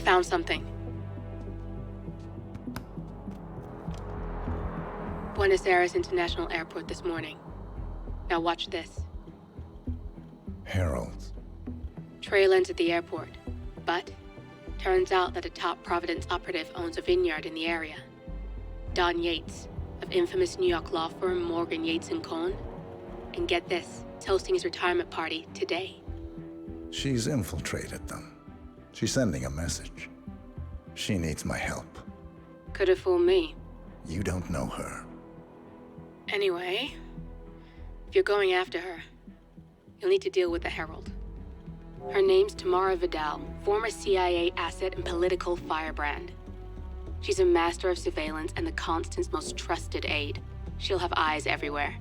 found something. Buenos Aires International Airport this morning. Now watch this. Heralds. Trail ends at the airport, but turns out that a top Providence operative owns a vineyard in the area. Don Yates, of infamous New York law firm Morgan, Yates & Cohn. And get this, is hosting his retirement party today. She's infiltrated them. She's sending a message. She needs my help. Could have fooled me. You don't know her. Anyway, if you're going after her, you'll need to deal with the Herald. Her name's Tamara Vidal, former CIA asset and political firebrand. She's a master of surveillance and the Constant's most trusted aide. She'll have eyes everywhere.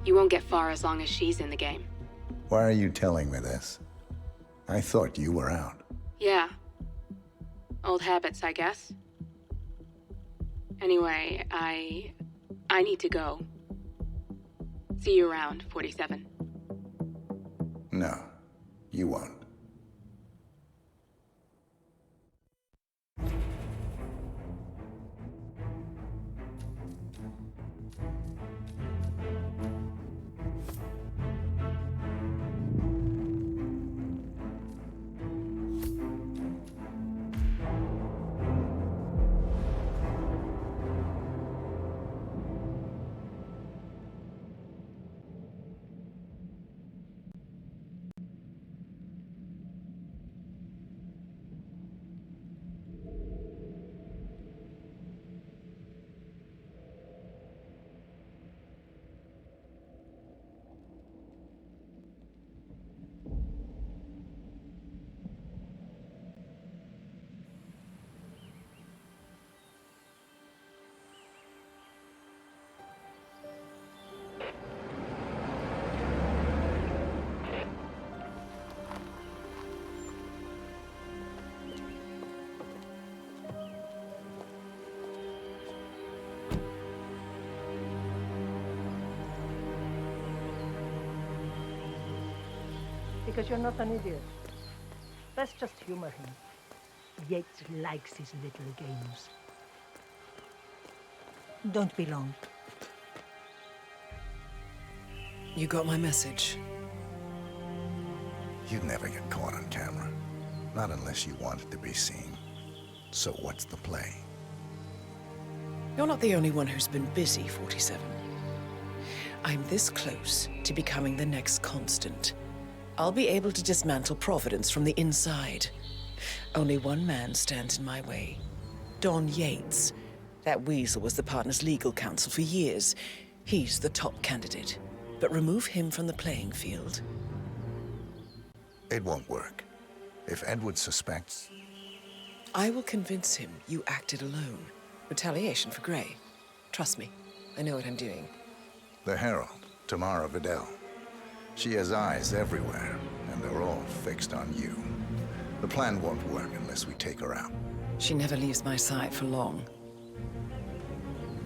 You won't get far as long as she's in the game. Why are you telling me this? I thought you were out. Yeah. Old habits, I guess. Anyway, I need to go. See you around, 47. No, you won't. Because you're not an idiot. Let's just humor him. Yates likes his little games. Don't be long. You got my message. You'd never get caught on camera. Not unless you wanted to be seen. So what's the play? You're not the only one who's been busy, 47. I'm this close to becoming the next Constant. I'll be able to dismantle Providence from the inside. Only one man stands in my way. Don Yates. That weasel was the partner's legal counsel for years. He's the top candidate. But remove him from the playing field. It won't work. If Edward suspects... I will convince him you acted alone. Retaliation for Gray. Trust me, I know what I'm doing. The Herald, Tamara Vidal. She has eyes everywhere, and they're all fixed on you. The plan won't work unless we take her out. She never leaves my side for long.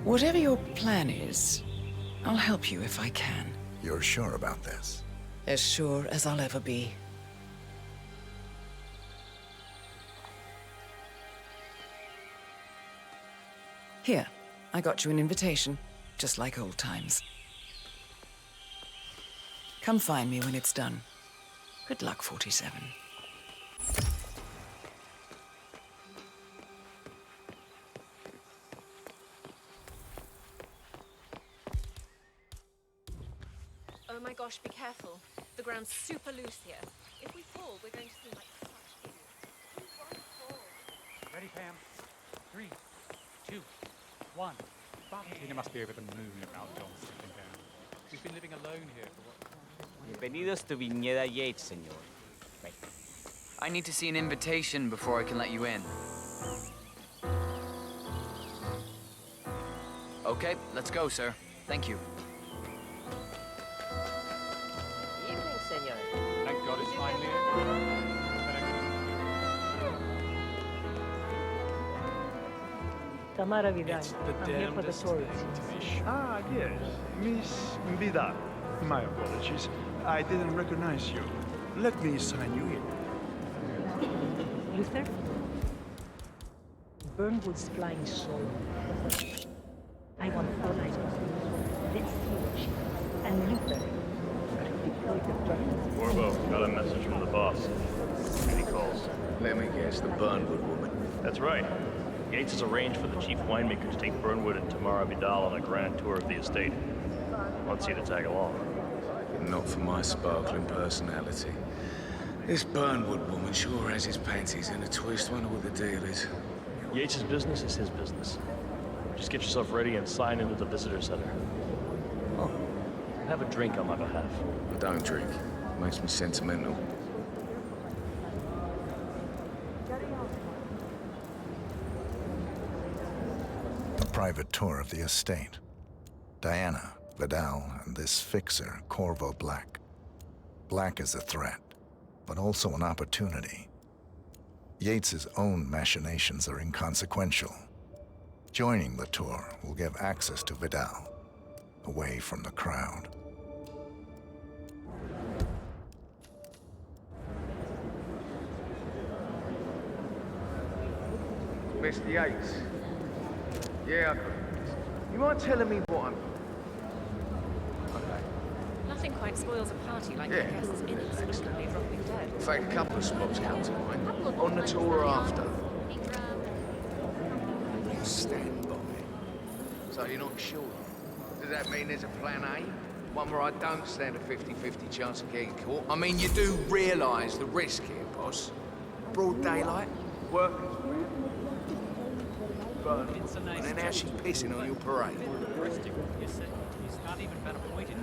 Whatever your plan is, I'll help you if I can. You're sure about this? As sure as I'll ever be. Here, I got you an invitation, just like old times. Come find me when it's done. Good luck, 47. Oh my gosh, be careful. The ground's super loose here. If we fall, we're going to seem like such idiots. We won't fall. Ready, Pam? 3, 2, 1. Valentina must be over the moon about John sitting down. She's been living alone here for what? Bienvenidos to Viñeda Yates, señor. Right. I need to see an invitation before I can let you in. Okay, let's go, sir. Thank you. Evening, senor. Thank God it's finally in. Tamara Vidal. It's the I'm here for the damnedest tourists. thing to be sure. Ah, yes. Miss Vidal. My apologies. I didn't recognize you. Let me sign you in. Luther? Burnwood's flying soul. I want all eyes on her. Let's see what she does. And Luther, deploy the burn. Corvo, got a message from the boss. Any calls? Let me guess, the Burnwood woman. That's right. Yates has arranged for the chief winemaker to take Burnwood and Tamara Vidal on a grand tour of the estate. Wants you to tag along. Not for my sparkling personality. This Burnwood woman sure has his panties in a twist. Wonder what the deal is. Yates' business is his business. Just get yourself ready and sign into the visitor center. Oh, have a drink on my behalf. I don't drink. Makes me sentimental. A private tour of the estate. Diana, Vidal, and this fixer, Corvo Black. Black is a threat, but also an opportunity. Yates's own machinations are inconsequential. Joining the tour will give access to Vidal, away from the crowd. Mr. Yates. Yeah, I got it. You mind telling me what I'm... Okay. Nothing quite spoils a party like Yeah. the guests inexplicably dropping dead. In fact, a couple of spots come to mind. On the tour or after. Stand by. So you're not sure? Does that mean there's a plan A? One where I don't stand a 50-50 chance of getting caught? I mean, you do realise the risk here, boss. Broad daylight, working. It's a nice And then how's she pissing on your parade? He's not even been appointed.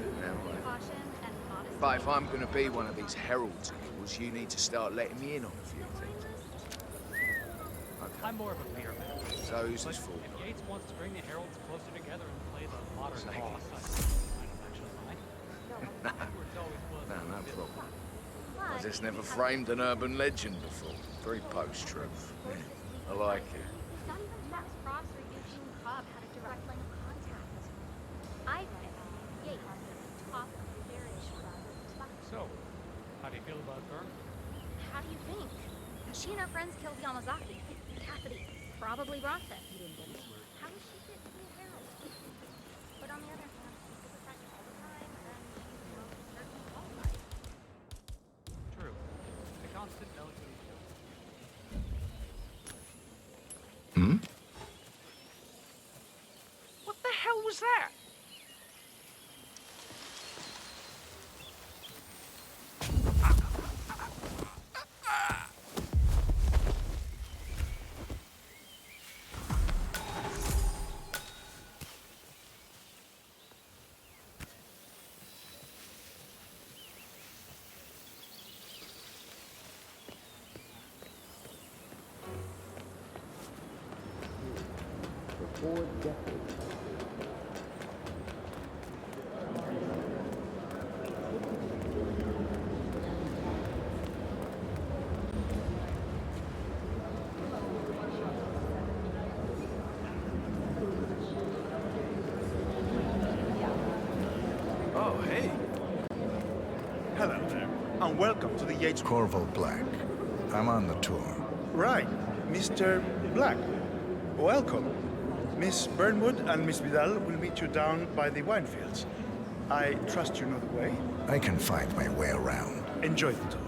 But if I'm going to be one of these heralds of yours, you need to start letting me in on a few things. I'm more of a beer man. So who's this for? If Yates wants to bring the heralds closer together and play the modern Thank boss, you. I don't actually mind. Edwards always was No, a no bit problem. I just never framed an urban legend before. Very post-truth. Yeah, I like it. So, how do you feel about Bern? How do you think? She and her friends killed Yamazaki. Cassidy probably brought them. How does she fit to be a herald? But on the other hand, people protect all the time, and she's most certainly qualified. True. The constant note of Hmm? What the hell was that? Oh, hey. Hello there, and welcome to the Yates... Corvo Black. I'm on the tour. Right, Mr. Black. Welcome. Miss Burnwood and Miss Vidal will meet you down by the wine fields. I trust you know the way. I can find my way around. Enjoy the tour.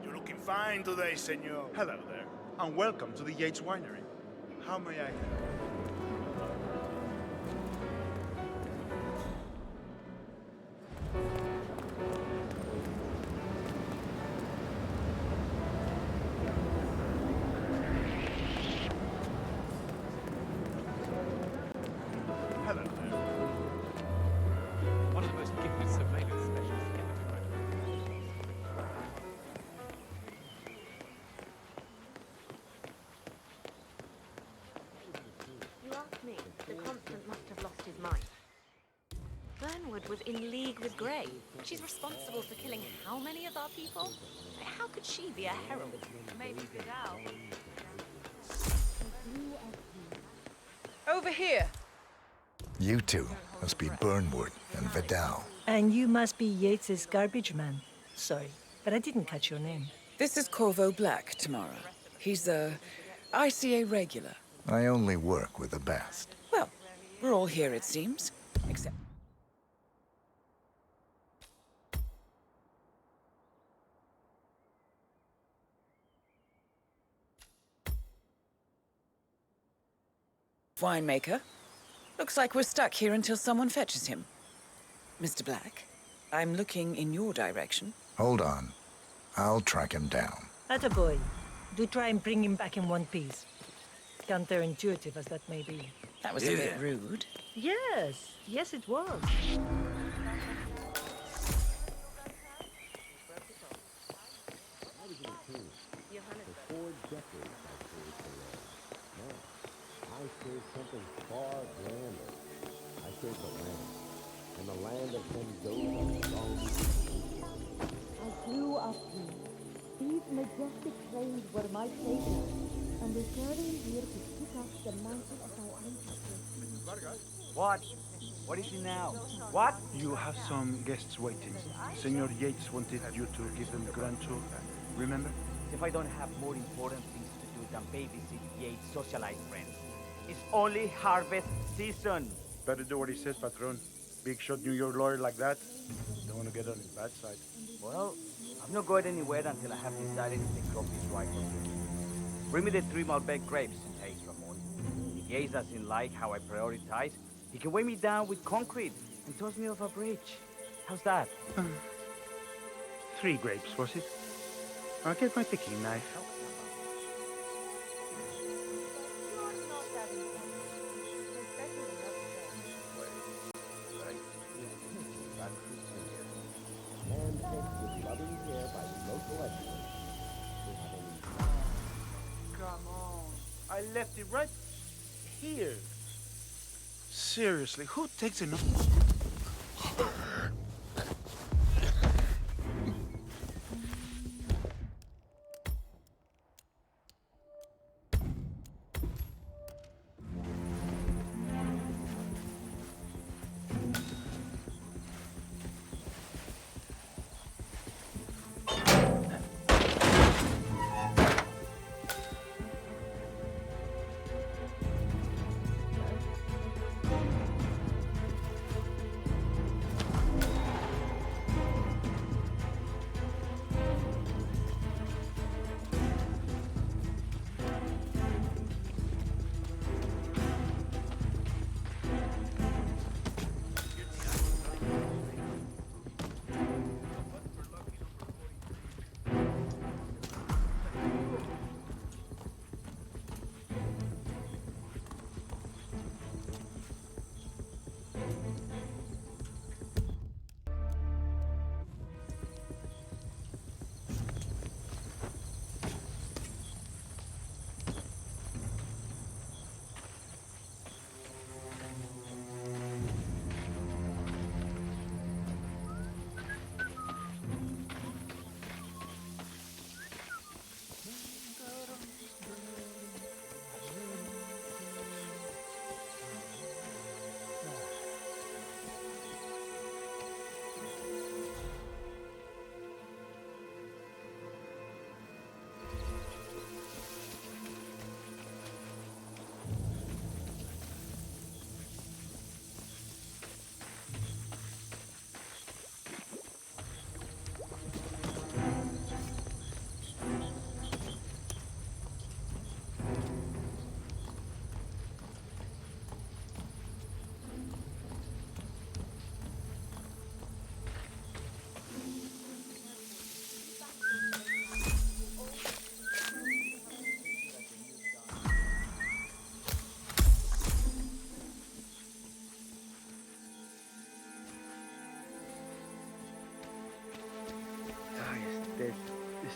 You're looking fine today, senor. Hello there, and welcome to the Yates Winery. How may I help? Hello there. one of the most gifted surveillance specialists ever to write. You ask me, the Constant must have lost his mind. Burnwood was in league with Grey. She's responsible for killing how many of our people? How could she be a herald? Maybe Vidal. over here. You two must be Burnwood and Vidal. And you must be Yates's garbage man. Sorry, but I didn't catch your name. This is Corvo Black, Tamara. He's the ICA regular. I only work with the best. Well, we're all here, it seems. Except... winemaker. Looks like we're stuck here until someone fetches him. Mr. Black, I'm looking in your direction. Hold on. I'll track him down. Attaboy. Do try and bring him back in one piece. Counterintuitive as that may be. That was a bit rude. Yes, it was. I serve something far grander. I serve the land. And the land that comes those long. I grew up here. These majestic plains were my playground. And returning here to pick up the mantle of my ancestors. What? What is it now? What? You have some guests waiting. Senor Yates wanted you to give them grand tour. Remember? If I don't have more important things to do than babysit Yates' socialite friends. It's only harvest season. Better do what he says, Patron. Big shot New York lawyer like that. Don't want to get on his bad side. Well, I'm not going anywhere until I have decided if the crop is right for me. Bring me the 3 Malbec grapes and taste, Ramon. If Yates doesn't like how I prioritize, he can weigh me down with concrete and toss me off a bridge. How's that? 3 grapes, was it? I'll get my picking knife. Come on. I left it right here. Seriously, who takes enough?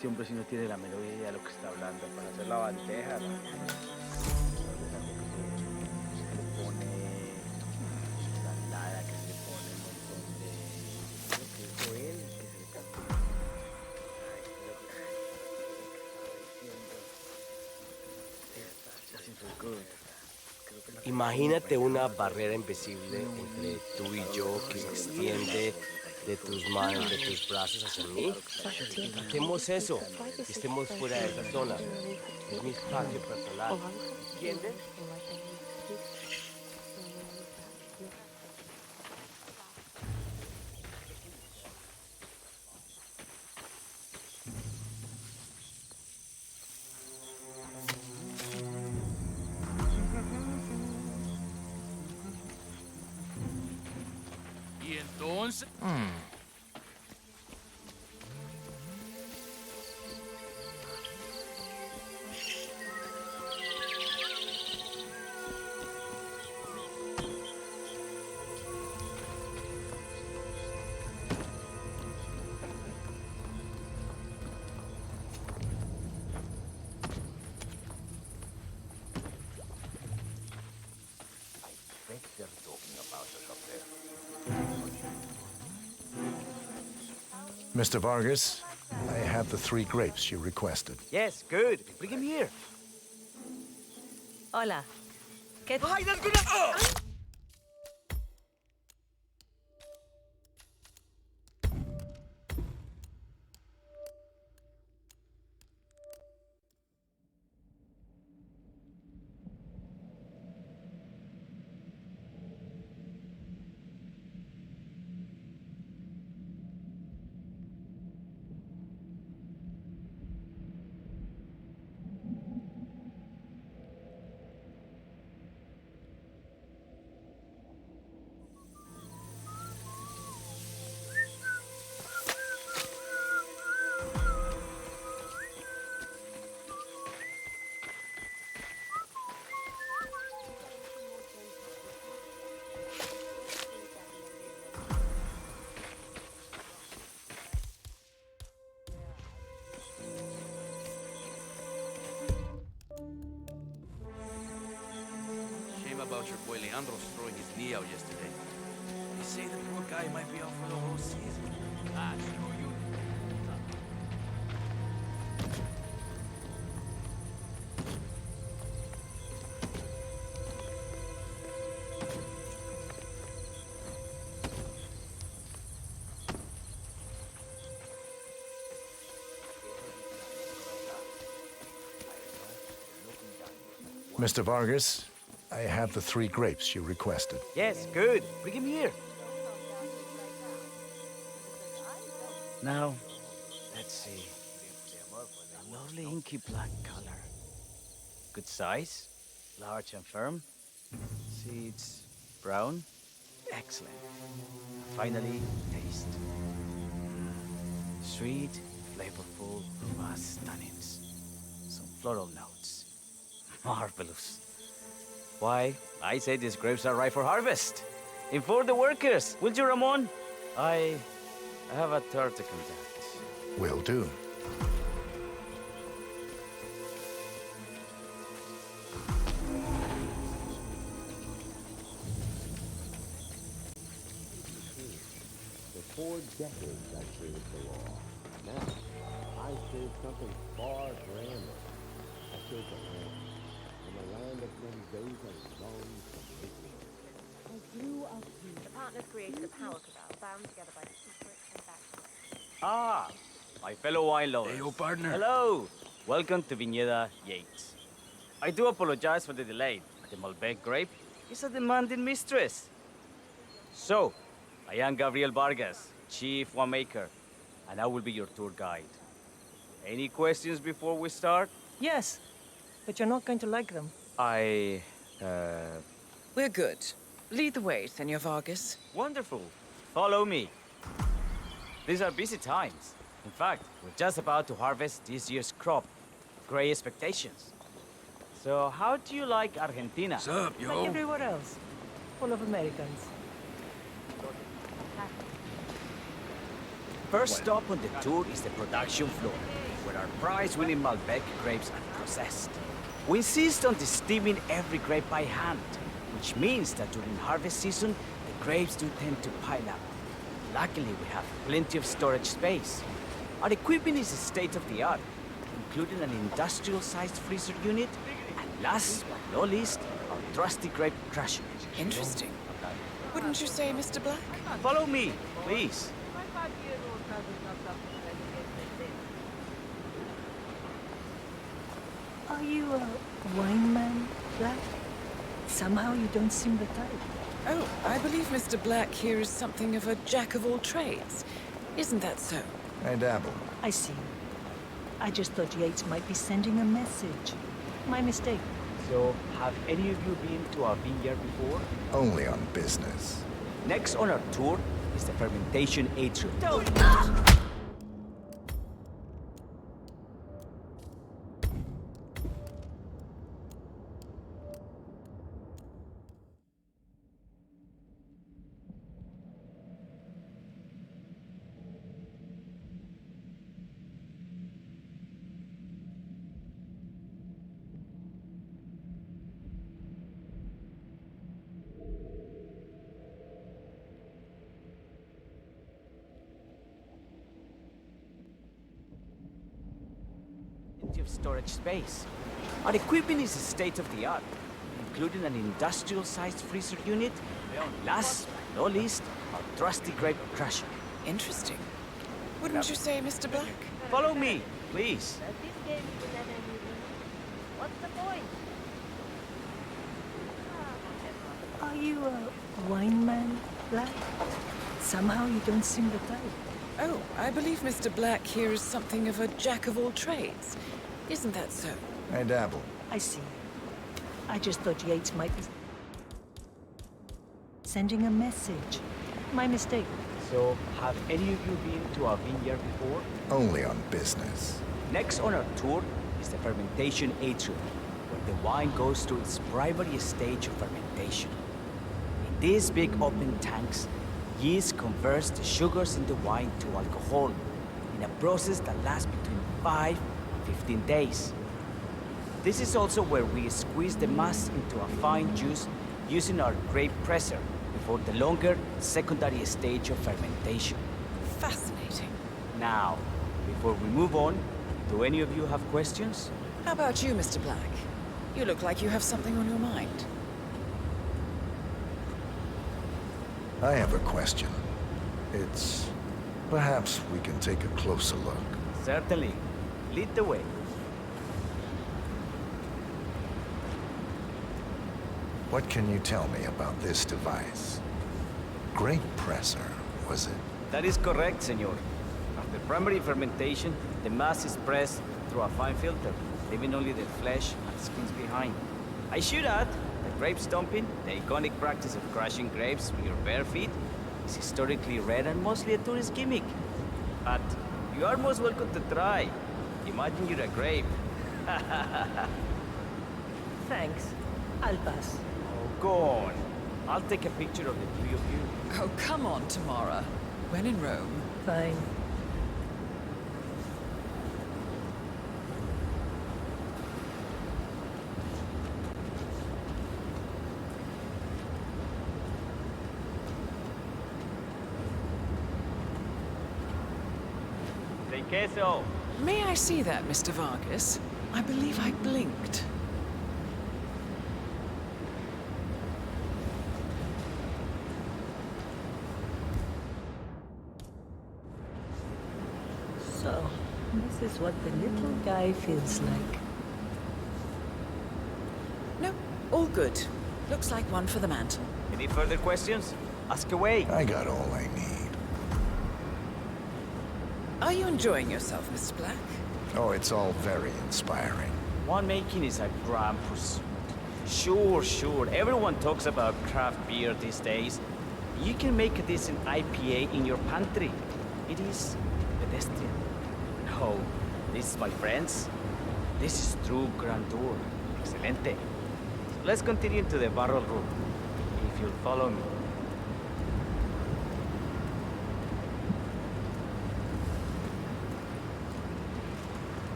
Este hombre sí no tiene la menor idea de lo que está hablando. Para hacer la bandeja, se le pone ensalada, que se le pone un montón de... Lo que dijo él, que se le cambia. Ay, lo que estaba diciendo. Doesn't feel good. Imagínate una barrera invisible entre tú y yo que se extiende de tus manos, de tus brazos hacia mí. Hacemos eso, que estemos fuera de esa zona. Es mi espacio personal. ¿Entiendes? Y entonces... Mr. Vargas, I have the 3 grapes you requested. Yes, good. Bring him here. Hola. ¿Qué? ¡Ay, that's good! Oh! About your boy Leandro throwing his knee out yesterday. They say the poor guy might be out for the whole season. Ah, screw you. Mr. Vargas, I have the 3 grapes you requested. Yes, good. Bring him here. Now, let's see. A lovely inky black color. Good size, large and firm. Seeds brown. Excellent. Finally, taste. Sweet, flavorful, robust tannins. Some floral notes. Marvelous. Why, I say these grapes are ripe for harvest. Inform the workers, will you, Ramon? I have a third to conduct. Will do. For 4 decades, I created the law. Now, I serve something far grander. I serve the land. And the land of Mendoza longs to make me. I grew up here. The partners created a power cabal bound together by secret and background. Ah, my fellow wine lovers. Hey, yo, partner. Hello. Welcome to Viñeda Yates. I do apologize for the delay. The Malbec grape is a demanding mistress. So, I am Gabriel Vargas, Chief Winemaker, and I will be your tour guide. Any questions before we start? Yes, but you're not going to like them. We're good. Lead the way, Senor Vargas. Wonderful. Follow me. These are busy times. In fact, we're just about to harvest this year's crop. Great expectations. So, how do you like Argentina? What's up, yo? Like everywhere else. Full of Americans. First stop on the tour is the production floor, where our prize-winning Malbec grapes are processed. We insist on steaming every grape by hand, which means that during harvest season, the grapes do tend to pile up. Luckily, we have plenty of storage space. Our equipment is state-of-the-art, including an industrial-sized freezer unit, and last but not least, our trusty grape crusher. Interesting. Wouldn't you say, Mr. Black? Follow me, please. Are you a wine man, Black? Somehow you don't seem the type. Oh, I believe Mr. Black here is something of a jack of all trades. Isn't that so? I dabble. I see. I just thought Yates might be sending a message. My mistake. So, have any of you been to our vineyard before? Only on business. Next on our tour is the fermentation atrium. Of storage space. Our equipment is state-of-the-art, including an industrial-sized freezer unit. Last but not least, our trusty grape crusher. Interesting. Wouldn't you say, Mr. Black? Follow me, please. This game will never be win. What's the point? Are you a wine man, Black? Somehow you don't seem the type. Oh, I believe Mr. Black here is something of a jack of all trades. Isn't that so? I dabble. I see. I just thought Yates might be sending a message. My mistake. So, have any of you been to our vineyard before? Only on business. Next on our tour is the fermentation atrium, where the wine goes through its primary stage of fermentation. In these big open tanks, yeast converts the sugars in the wine to alcohol in a process that lasts between 5 and 15 days. This is also where we squeeze the mass into a fine juice using our grape presser before the longer secondary stage of fermentation. Fascinating. Now, before we move on, do any of you have questions? How about you, Mr. Black? You look like you have something on your mind. I have a question. Perhaps we can take a closer look. Certainly. Lead the way. What can you tell me about this device? Grape presser, was it? That is correct, senor. After primary fermentation, the mass is pressed through a fine filter, leaving only the flesh and skins behind. I should add that grape stomping, the iconic practice of crushing grapes with your bare feet, is historically rare and mostly a tourist gimmick. But you are most welcome to try. Imagine you're a grape. Thanks. I'll pass. Oh, go on. I'll take a picture of the three of you. Oh, come on, Tamara. When in Rome. Fine. De queso. May I see that, Mr. Vargas? I believe I blinked. So, this is what the little guy feels like. No, all good. Looks like one for the mantle. Any further questions? Ask away. I got all I need. Are you enjoying yourself, Mr. Black? Oh, it's all very inspiring. Winemaking is a grand pursuit. Sure. Everyone talks about craft beer these days. You can make a decent IPA in your pantry. It is pedestrian. No, this, my friends, this is true grandeur. Excelente. So let's continue to the barrel room, if you'll follow me.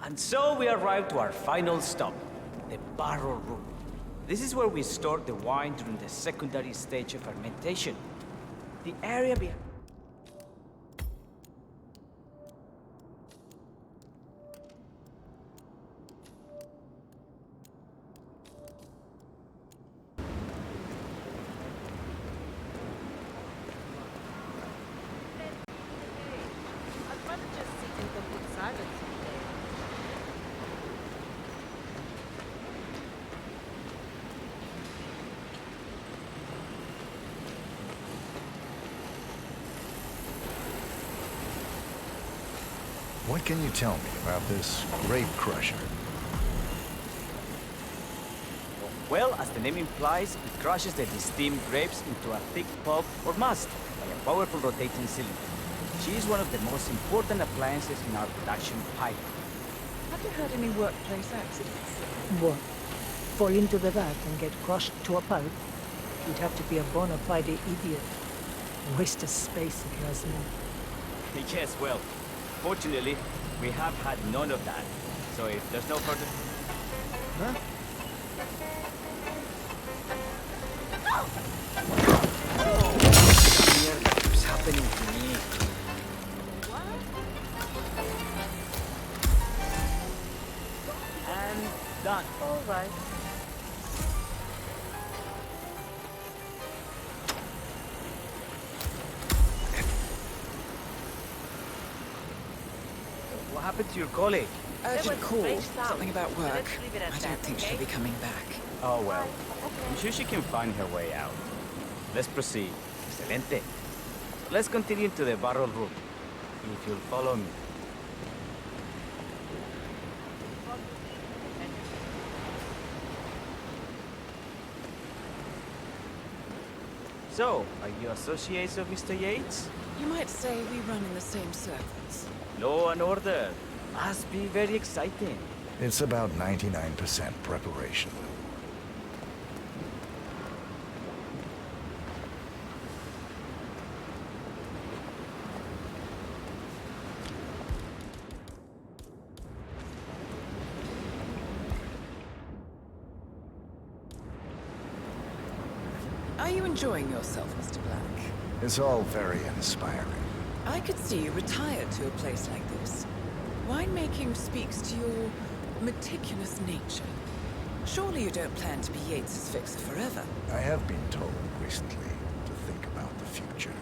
And so we arrived to our final stop, the barrel room. This is where we store the wine during the secondary stage of fermentation. The area behind... I'd rather just sit in complete silence today. What can you tell me about this grape crusher? Well, as the name implies, it crushes the steamed grapes into a thick pulp or must by a powerful rotating cylinder. She is one of the most important appliances in our production pipeline. Have you heard any workplace accidents? What? Fall into the vat and get crushed to a pulp? You'd have to be a bona fide idiot. Waste of space if you ask me. Yes, well, fortunately, we have had none of that. So if there's no further... Huh? What keeps happening to me? And done. All right. What happened to your colleague? Urgent call. Something about work. I don't think she'll be coming back. Oh, well. I'm sure she can find her way out. Let's proceed. Excelente. Let's continue to the barrel room. If you'll follow me. So, are you associates of Mr. Yates? You might say we run in the same circles. Law and order. Must be very exciting. It's about 99% preparation. Are you enjoying yourself, Mr. Black? It's all very inspiring. I could see you retired to a place like this. Winemaking speaks to your meticulous nature. Surely you don't plan to be Yates's fixer forever. I have been told recently to think about the future.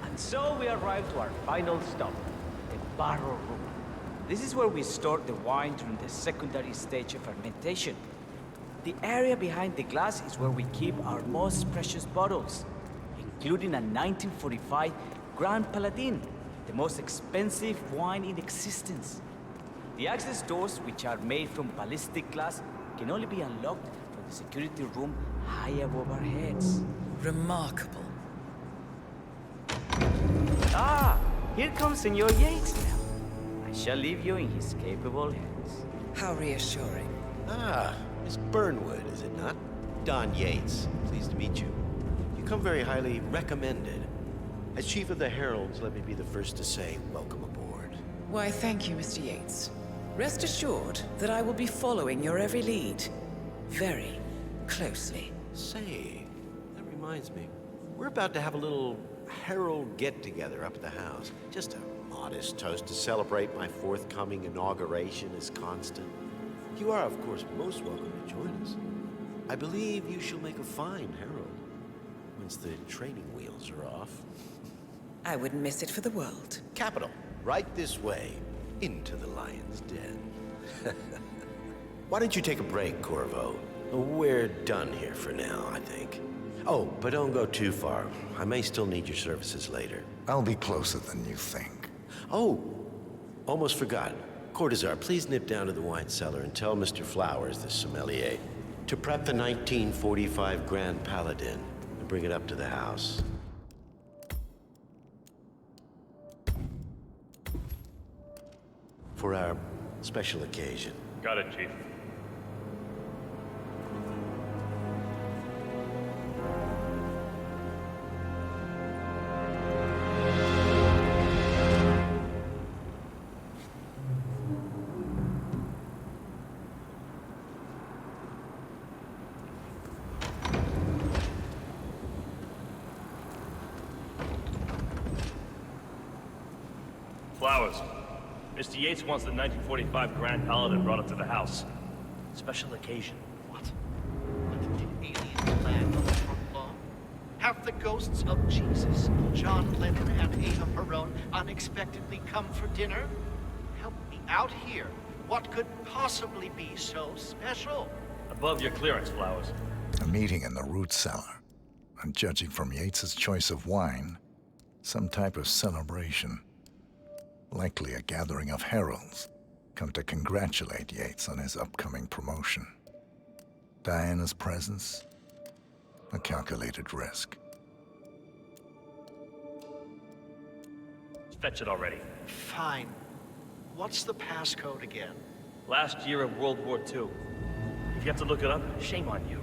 And so we arrived to our final stop, the barrel room. This is where we store the wine during the secondary stage of fermentation. The area behind the glass is where we keep our most precious bottles, including a 1945 Grand Paladin, the most expensive wine in existence. The access doors, which are made from ballistic glass, can only be unlocked from the security room high above our heads. Remarkable. Ah, here comes Senor Yates now. I shall leave you in his capable hands. How reassuring. Ah, Miss Burnwood, is it not? Don Yates, pleased to meet you. You come very highly recommended. As Chief of the Heralds, let me be the first to say welcome aboard. Why, thank you, Mr. Yates. Rest assured that I will be following your every lead. Very closely. Say, that reminds me. We're about to have a little Herald get-together up at the house. Just a modest toast to celebrate my forthcoming inauguration as Constant. You are, of course, most welcome to join us. I believe you shall make a fine Herald, once the training wheels are off. I wouldn't miss it for the world. Capital. Right this way, into the lion's den. Why don't you take a break, Corvo? We're done here for now, I think. Oh, but don't go too far. I may still need your services later. I'll be closer than you think. Oh, almost forgot. Cortazar, please nip down to the wine cellar and tell Mr. Flowers, the sommelier, to prep the 1945 Grand Paladin and bring it up to the house. For our special occasion. Got it, Chief. Mr. Yates wants the 1945 Grand Paladin brought up to the house. Special occasion. What? Alien land on the front lawn? Have the ghosts of Jesus, John Lennon, and Eva Perón unexpectedly come for dinner? Help me out here. What could possibly be so special? Above your clearance, Flowers. A meeting in the root cellar. And judging from Yates's choice of wine, some type of celebration. Likely a gathering of heralds come to congratulate Yates on his upcoming promotion. Diana's presence, a calculated risk. Fetch it already. Fine. What's the passcode again? Last year of World War II. If you have to look it up, shame on you.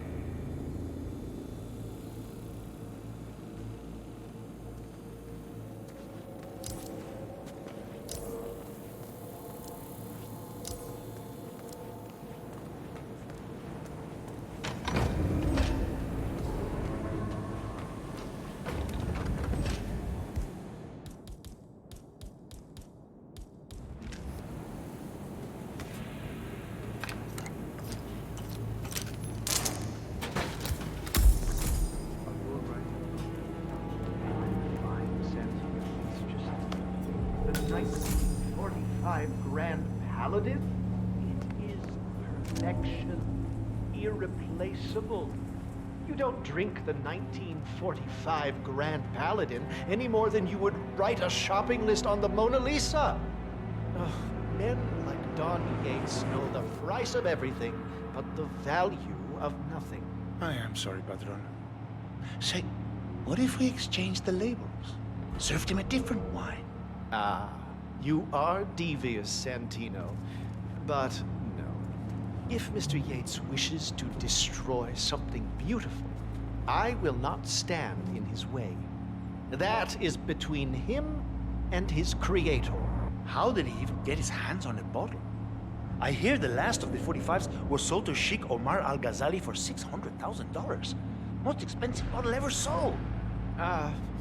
The 1945 Grand Paladin? It is perfection. Irreplaceable. You don't drink the 1945 Grand Paladin any more than you would write a shopping list on the Mona Lisa. Ugh, men like Don Yates know the price of everything, but the value of nothing. I am sorry, Padron. Say, what if we exchanged the labels? Served him a different wine? Ah, you are devious, Santino. But no. If Mr. Yates wishes to destroy something beautiful, I will not stand in his way. That is between him and his creator. How did he even get his hands on a bottle? I hear the last of the 45s was sold to Sheikh Omar Al-Ghazali for $600,000. Most expensive bottle ever sold.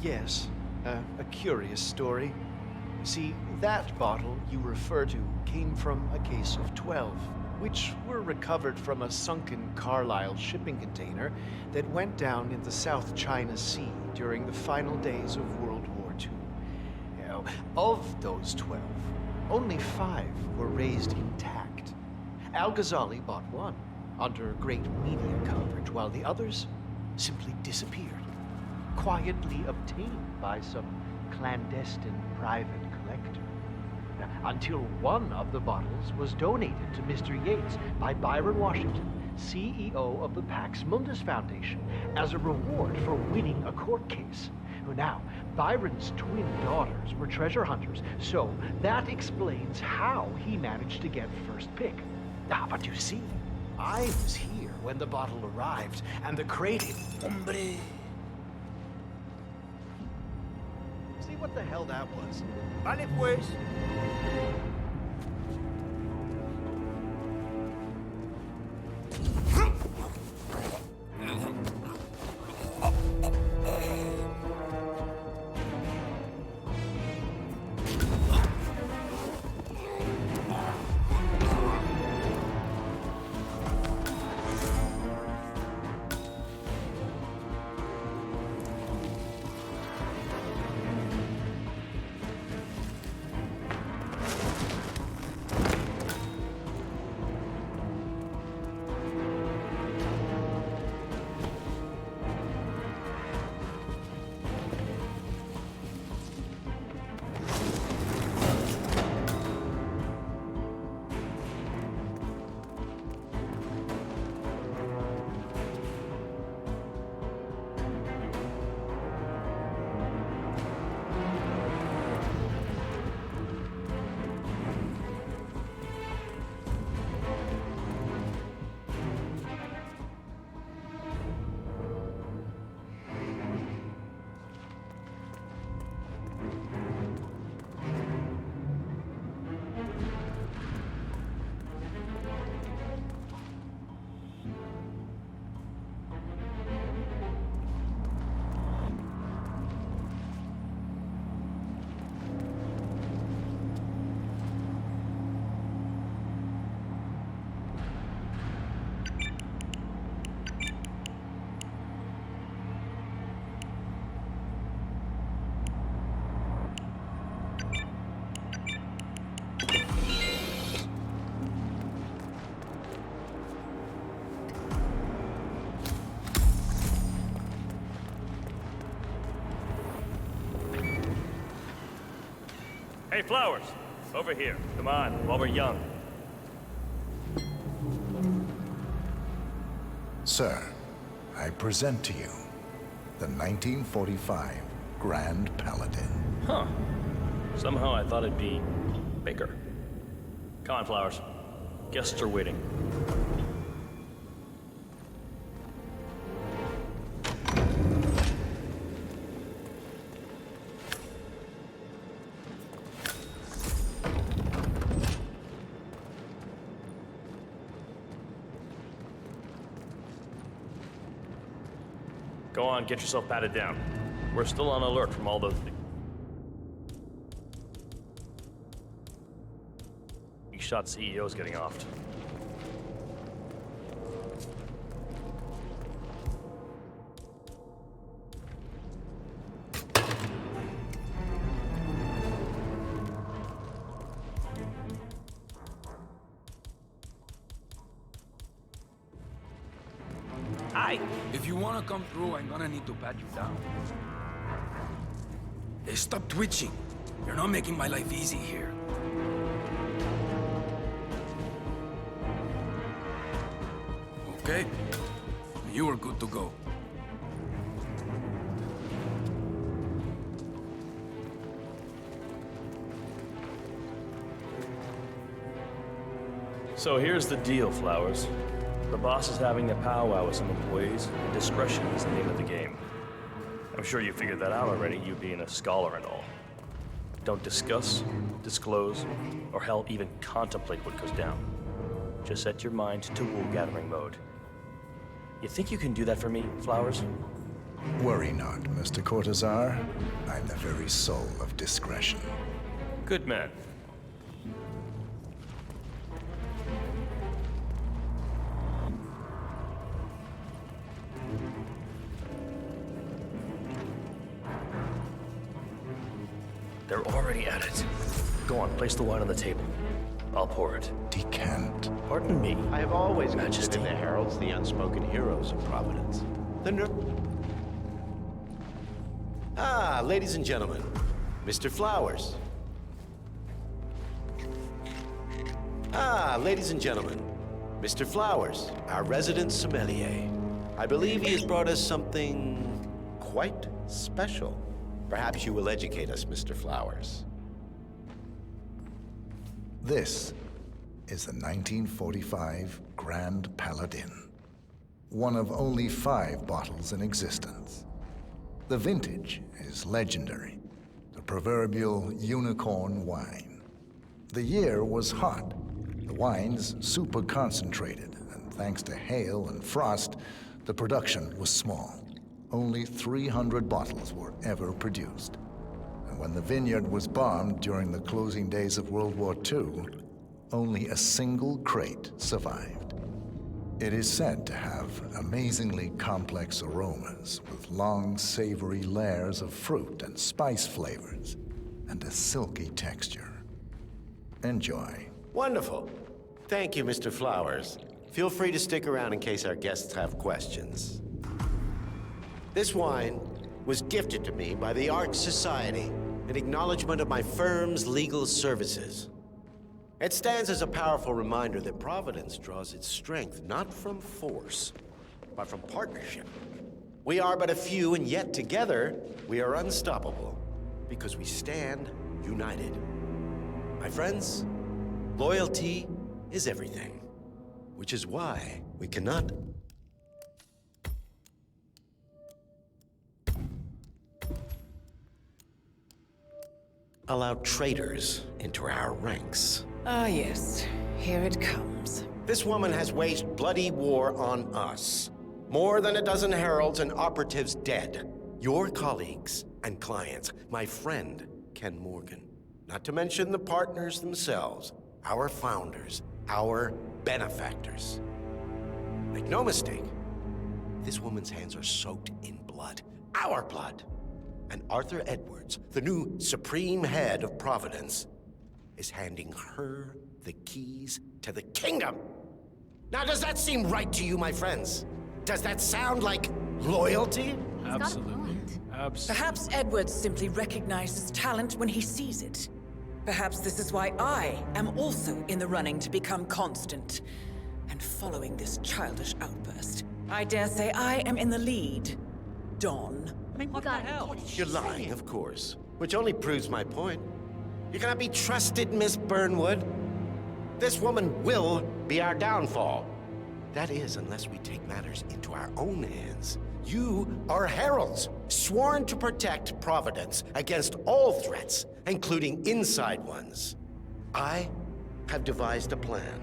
Yes. A curious story. See, that bottle you refer to came from a case of 12, which were recovered from a sunken Carlisle shipping container that went down in the South China Sea during the final days of World War II. Now, of those 12, only 5 were raised intact. Al-Ghazali bought one under great media coverage, while the others simply disappeared, quietly obtained by some clandestine private collector. Until one of the bottles was donated to Mr. Yates by Byron Washington, CEO of the Pax Mundus Foundation, as a reward for winning a court case. Now, Byron's twin daughters were treasure hunters, so that explains how he managed to get first pick. But you see, I was here when the bottle arrived, and the crate... Hombre! See what the hell that was? Vale pues! Hey, Flowers! Over here. Come on, while we're young. Sir, I present to you the 1945 Grand Paladin. Huh. Somehow I thought it'd be bigger. Come on, Flowers. Guests are waiting. Go on, get yourself patted down. We're still on alert from all those big shot CEOs getting offed. Hi. If you want to come through, I'm gonna need to pat you down. Hey, stop twitching. You're not making my life easy here. Okay? You are good to go. So here's the deal, Flowers. The boss is having a powwow with some employees, and discretion is the name of the game. I'm sure you figured that out already, you being a scholar and all. Don't discuss, disclose, or hell, even contemplate what goes down. Just set your mind to wool-gathering mode. You think you can do that for me, Flowers? Worry not, Mr. Cortazar. I'm the very soul of discretion. Good man. They're already at it. Go on, place the wine on the table. I'll pour it. Decant. Pardon me. I have always Majesty. considered the heralds the unspoken heroes of Providence. Ladies and gentlemen, Mr. Flowers. Ladies and gentlemen, Mr. Flowers, our resident sommelier. I believe he has brought us something quite special. Perhaps you will educate us, Mr. Flowers. This is the 1945 Grand Paladin, one of only 5 bottles in existence. The vintage is legendary, the proverbial unicorn wine. The year was hot, the wine's super concentrated, and thanks to hail and frost, the production was small. Only 300 bottles were ever produced. And when the vineyard was bombed during the closing days of World War II, only a single crate survived. It is said to have amazingly complex aromas with long, savory layers of fruit and spice flavors, and a silky texture. Enjoy. Wonderful. Thank you, Mr. Flowers. Feel free to stick around in case our guests have questions. This wine was gifted to me by the Arch Society in acknowledgement of my firm's legal services. It stands as a powerful reminder that Providence draws its strength not from force, but from partnership. We are but a few, and yet together we are unstoppable because we stand united. My friends, loyalty is everything, which is why we cannot allow traitors into our ranks. Ah, yes. Here it comes. This woman has waged bloody war on us. More than a dozen heralds and operatives dead. Your colleagues and clients. My friend, Ken Morgan. Not to mention the partners themselves. Our founders. Our benefactors. Make no mistake. This woman's hands are soaked in blood. Our blood. And Arthur Edwards, the new supreme head of Providence, is handing her the keys to the kingdom. Now, does that seem right to you, my friends? Does that sound like loyalty? Absolutely. Absolutely. Perhaps Edwards simply recognizes talent when he sees it. Perhaps this is why I am also in the running to become constant. And following this childish outburst, I dare say I am in the lead. Dawn. I mean, what the hell? You're lying, of course. Which only proves my point. You cannot be trusted, Miss Burnwood. This woman will be our downfall. That is, unless we take matters into our own hands. You are heralds, sworn to protect Providence against all threats, including inside ones. I have devised a plan.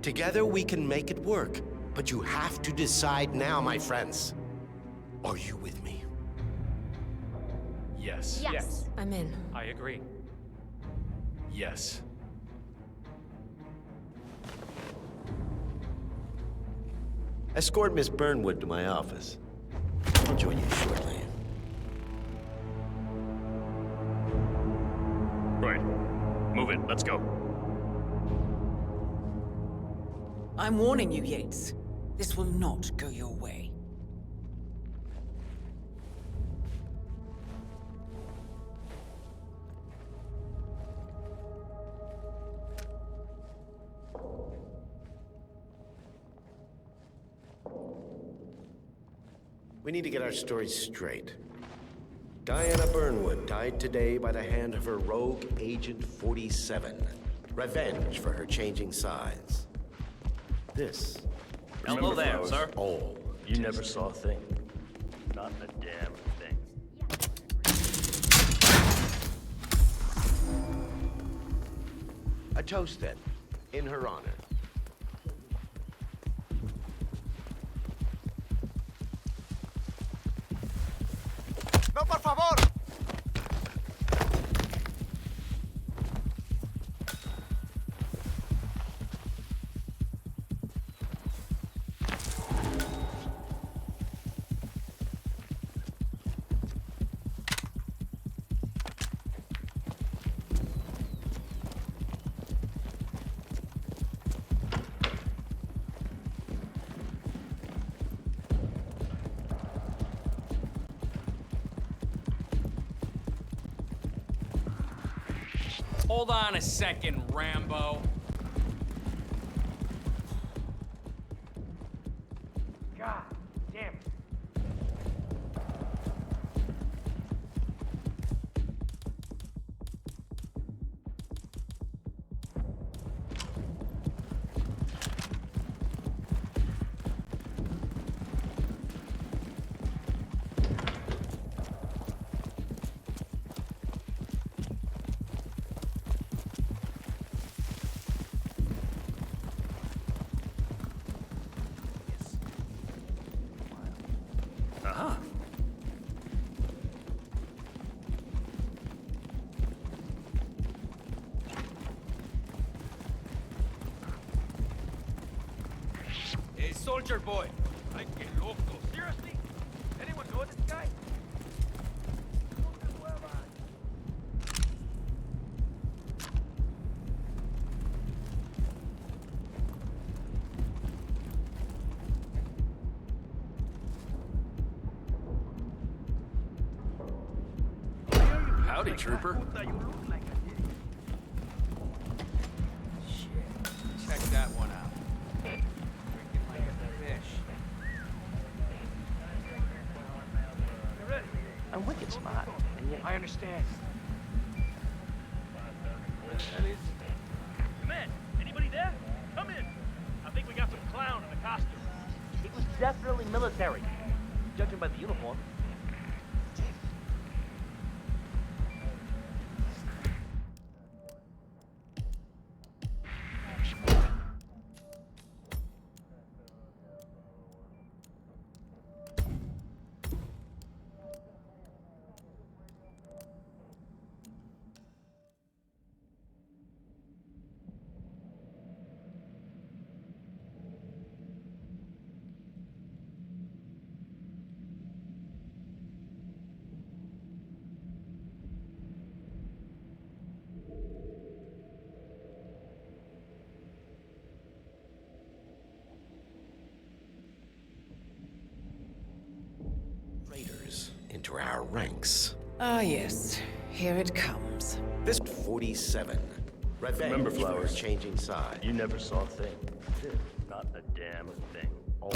Together we can make it work, but you have to decide now, my friends. Are you with me? Yes. Yes. I'm in. I agree. Yes. Escort Miss Burnwood to my office. I'll join you shortly. Right. Move it. Let's go. I'm warning you, Yates. This will not go your way. We need to get our stories straight. Diana Burnwood died today by the hand of her rogue Agent 47. Revenge for her changing sides. This Hello there, sir. All. You never saw a thing. Not a damn thing. A toast then, in her honor. ¡No, por favor! Hold on a second, Rambo. God damn it. Hey, soldier boy. Ay, qué loco. Seriously? Anyone know this guy? Howdy, trooper. Check that one out. Drinking like a fish. You ready? I'm wicked smart. I understand. Man, anybody there? Come in. I think we got some clown in the costume. It was definitely military, judging by the uniform. Raiders into our ranks. Ah, yes. Here it comes. This 47. Revenge Remember, for Flowers, changing side. you never saw a thing. Not a damn thing. Oh.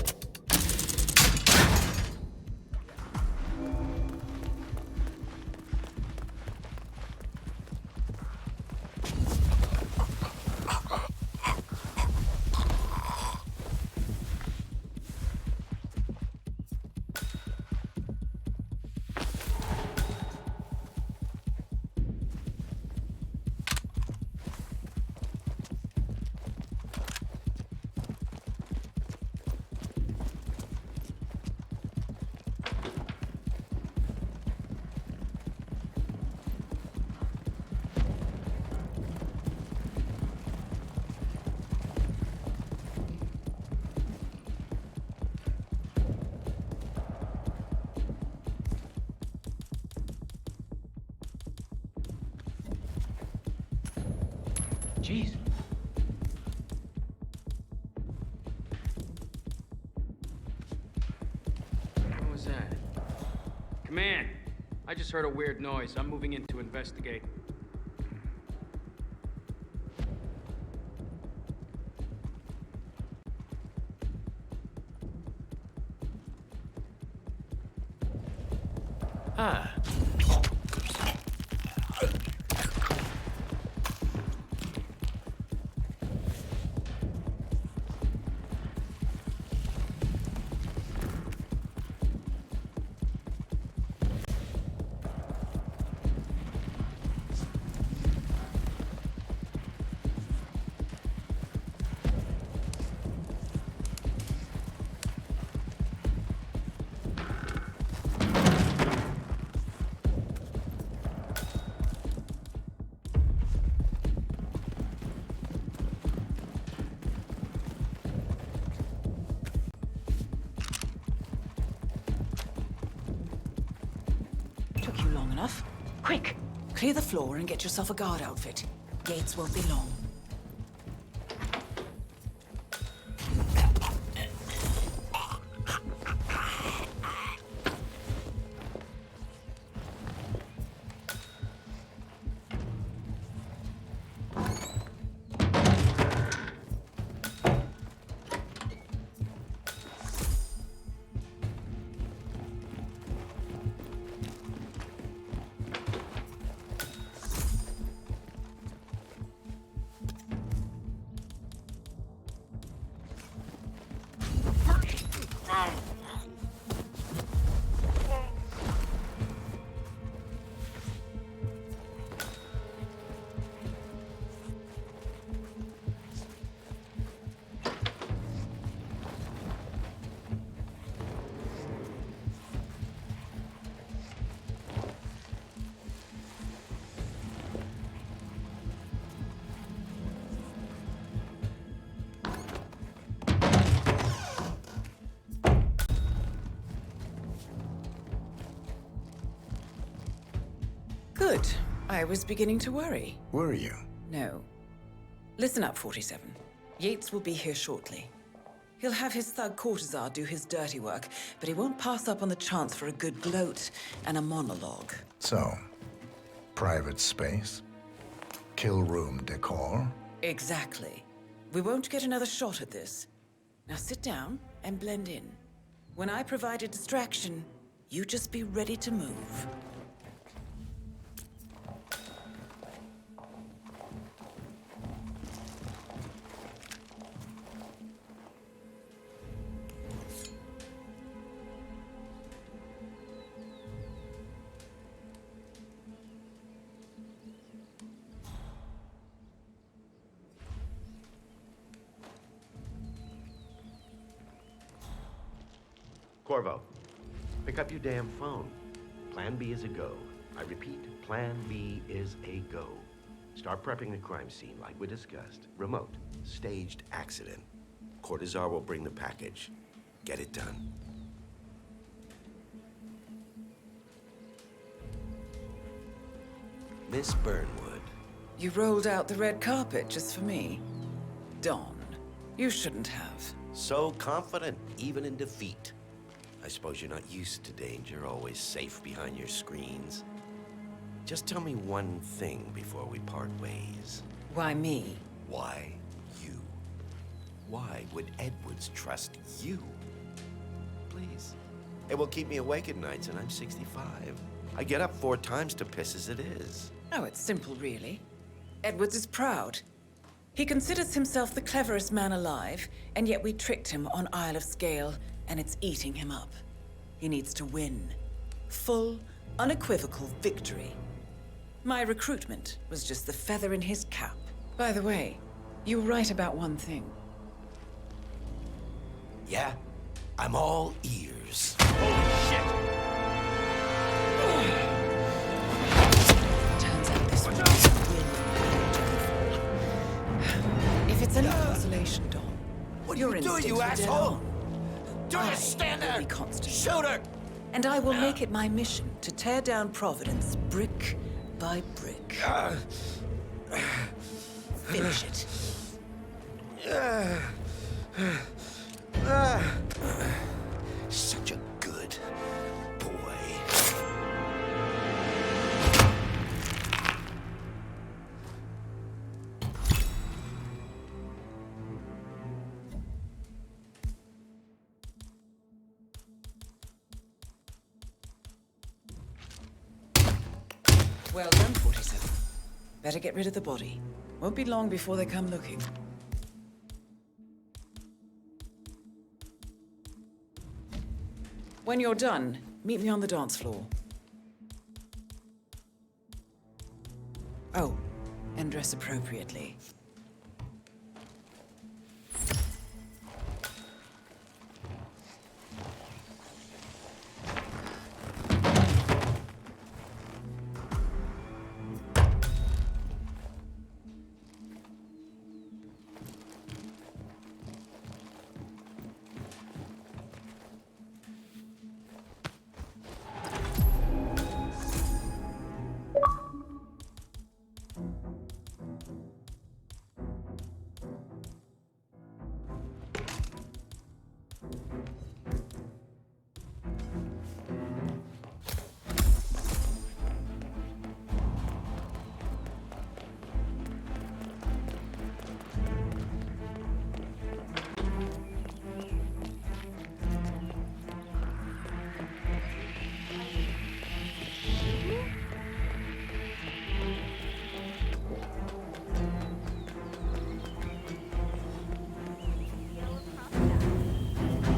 Jeez. What was that? Command! I just heard a weird noise. I'm moving in to investigate. Ah. Took you long enough. Quick! Clear the floor and get yourself a guard outfit. Gates won't be long. Good. I was beginning to worry. Were you? No. Listen up, 47. Yates will be here shortly. He'll have his thug courtesan do his dirty work, but he won't pass up on the chance for a good gloat and a monologue. So, private space? Kill room decor? Exactly. We won't get another shot at this. Now sit down and blend in. When I provide a distraction, you just be ready to move. Corvo, pick up your damn phone. Plan B is a go. I repeat, Plan B is a go. Start prepping the crime scene like we discussed. Remote, staged accident. Cortazar will bring the package. Get it done. Miss Burnwood. You rolled out the red carpet just for me. Don, you shouldn't have. So confident, even in defeat. I suppose you're not used to danger, always safe behind your screens. Just tell me one thing before we part ways. Why me? Why you? Why would Edwards trust you? Please. It will keep me awake at nights, and I'm 65. I get up 4 times to piss as it is. Oh, it's simple, really. Edwards is proud. He considers himself the cleverest man alive, and yet we tricked him on Isle of Scale, and it's eating him up. He needs to win. Full, unequivocal victory. My recruitment was just the feather in his cap. By the way, you were right about one thing. Yeah? I'm all ears. Holy shit! Turns out this one If it's any consolation, Don, What are your you doing, instincts you were dead asshole? on. Just stand there! Will be constant. Shoot her! And I will make it my mission to tear down Providence brick by brick. Finish it. Such a good boy. Well done, 47. Better get rid of the body. Won't be long before they come looking. When you're done, meet me on the dance floor. Oh, and dress appropriately.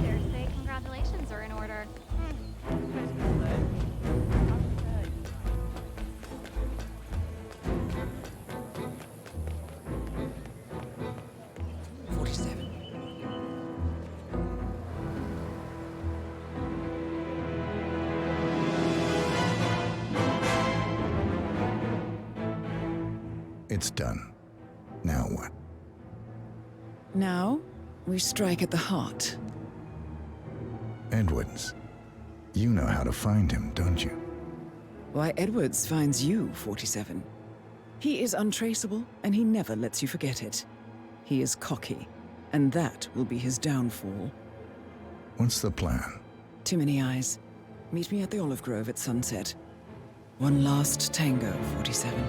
Dare to say congratulations are in order. 47. It's done. Now what? Now, we strike at the heart. Edwards. You know how to find him, don't you? Why, Edwards finds you, 47. He is untraceable, and he never lets you forget it. He is cocky, and that will be his downfall. What's the plan? Too many eyes. Meet me at the Olive Grove at sunset. One last tango, 47.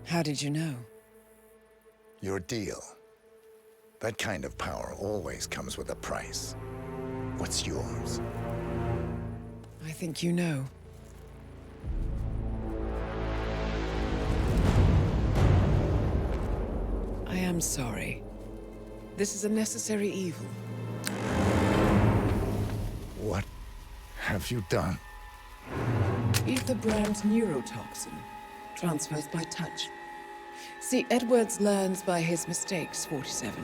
How did you know? Your deal. That kind of power always comes with a price. What's yours? I think you know. I am sorry. This is a necessary evil. What have you done? Ether brand neurotoxin transfers by touch. See, Edwards learns by his mistakes, 47.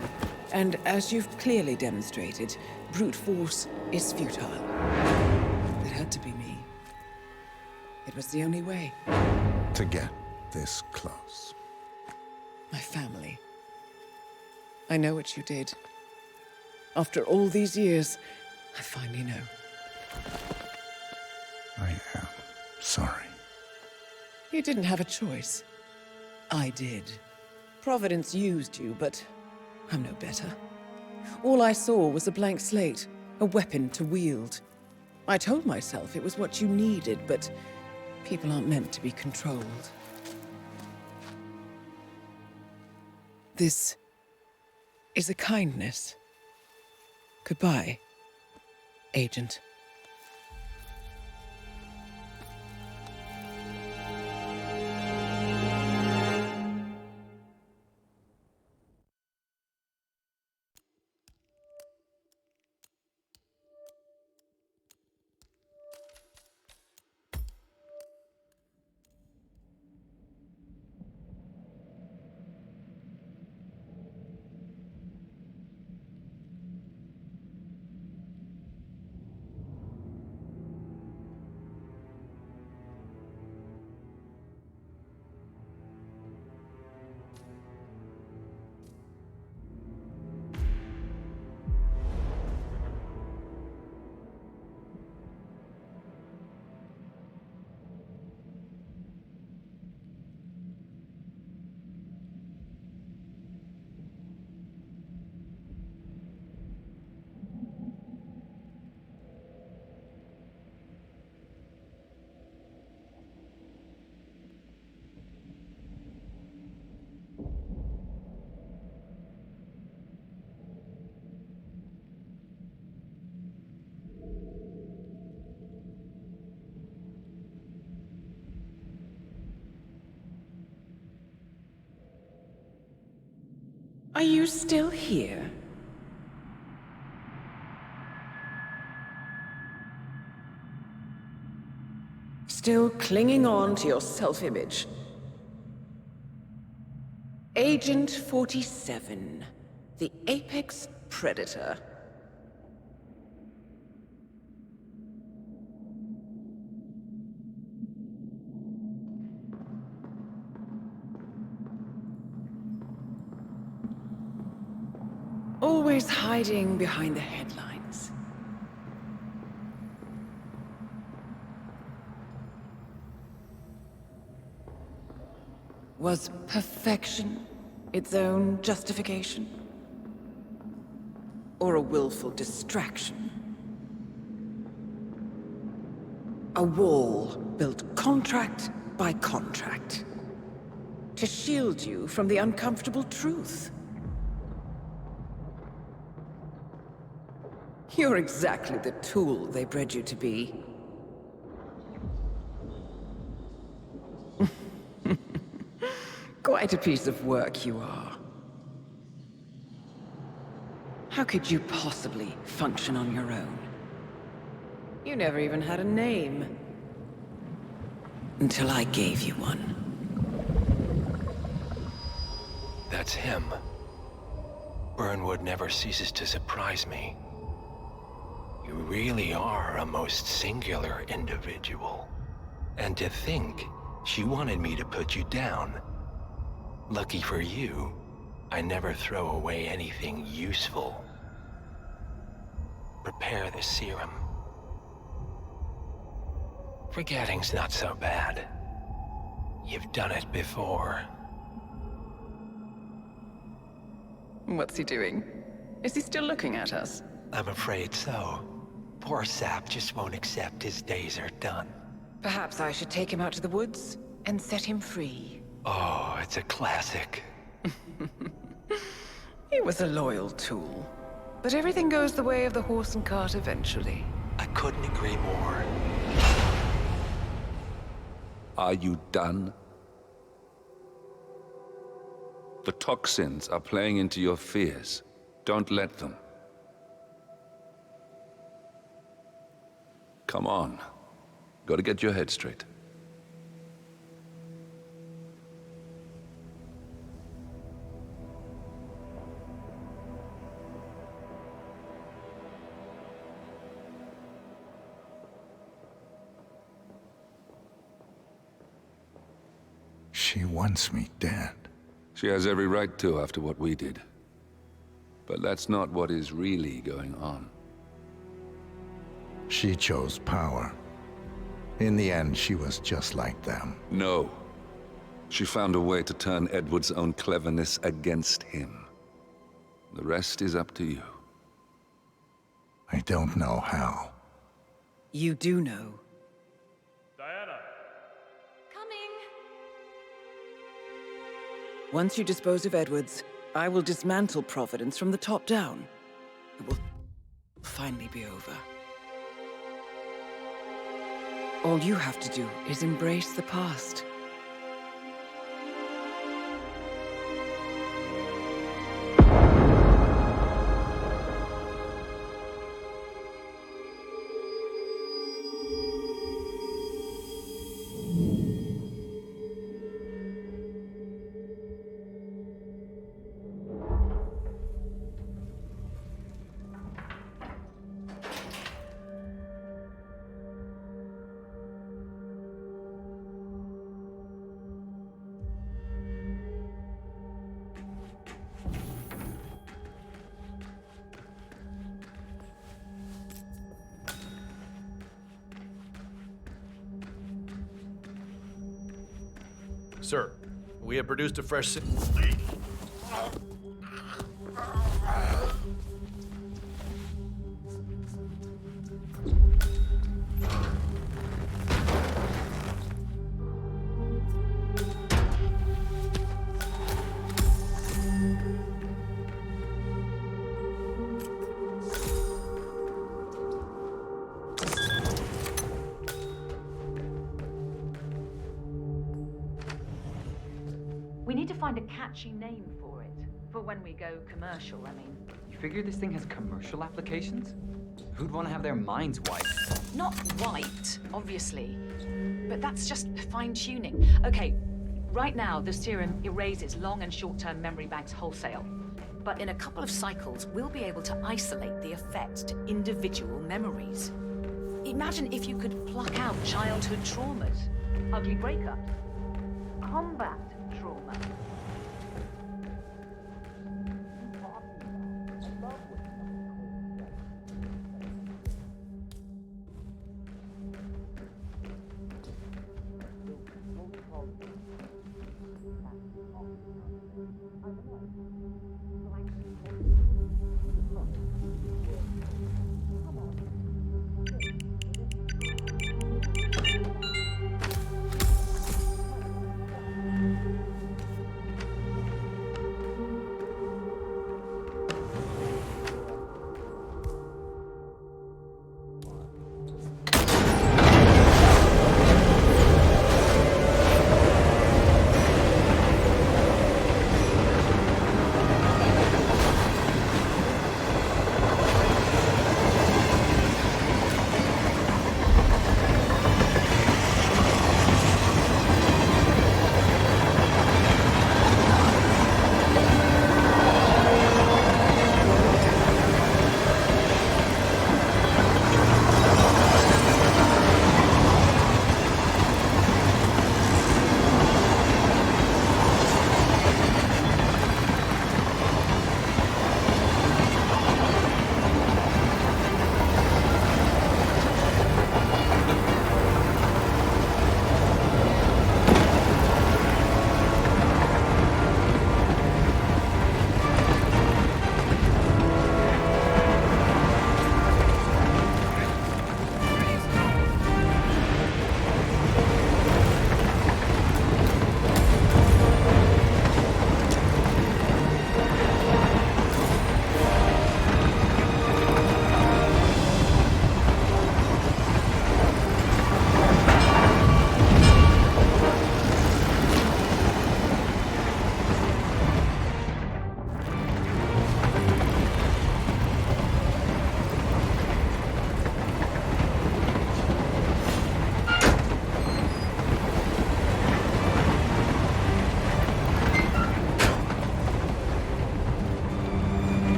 And as you've clearly demonstrated, brute force is futile. It had to be me. It was the only way. To get this close. My family. I know what you did. After all these years, I finally know. I am sorry. You didn't have a choice. I did. Providence used you, but I'm no better. All I saw was a blank slate, a weapon to wield. I told myself it was what you needed, but people aren't meant to be controlled. This is a kindness. Goodbye, Agent. Are you still here? Still clinging on to your self-image? Agent 47, the apex predator. Always hiding behind the headlines. Was perfection its own justification? Or a willful distraction? A wall built contract by contract to shield you from the uncomfortable truth. You're exactly the tool they bred you to be. Quite a piece of work you are. How could you possibly function on your own? You never even had a name. Until I gave you one. That's him. Burnwood never ceases to surprise me. You really are a most singular individual. And to think, she wanted me to put you down. Lucky for you, I never throw away anything useful. Prepare the serum. Forgetting's not so bad. You've done it before. What's he doing? Is he still looking at us? I'm afraid so. Poor sap just won't accept his days are done. Perhaps I should take him out to the woods and set him free. Oh, it's a classic. He was a loyal tool. But everything goes the way of the horse and cart eventually. I couldn't agree more. Are you done? The toxins are playing into your fears. Don't let them. Come on. Gotta get your head straight. She wants me dead. She has every right to after what we did. But that's not what is really going on. She chose power. In the end, she was just like them. No. She found a way to turn Edward's own cleverness against him. The rest is up to you. I don't know how. You do know. Diana! Coming! Once you dispose of Edwards, I will dismantle Providence from the top down. It will finally be over. All you have to do is embrace the past. Sir, we have produced a fresh... We need to find a catchy name for it. For when we go commercial, I mean. You figure this thing has commercial applications? Who'd want to have their minds wiped? Not wiped, obviously. But that's just fine-tuning. Okay, right now, the serum erases long and short-term memory banks wholesale. But in a couple of cycles, we'll be able to isolate the effects to individual memories. Imagine if you could pluck out childhood traumas, ugly breakups, combat trauma.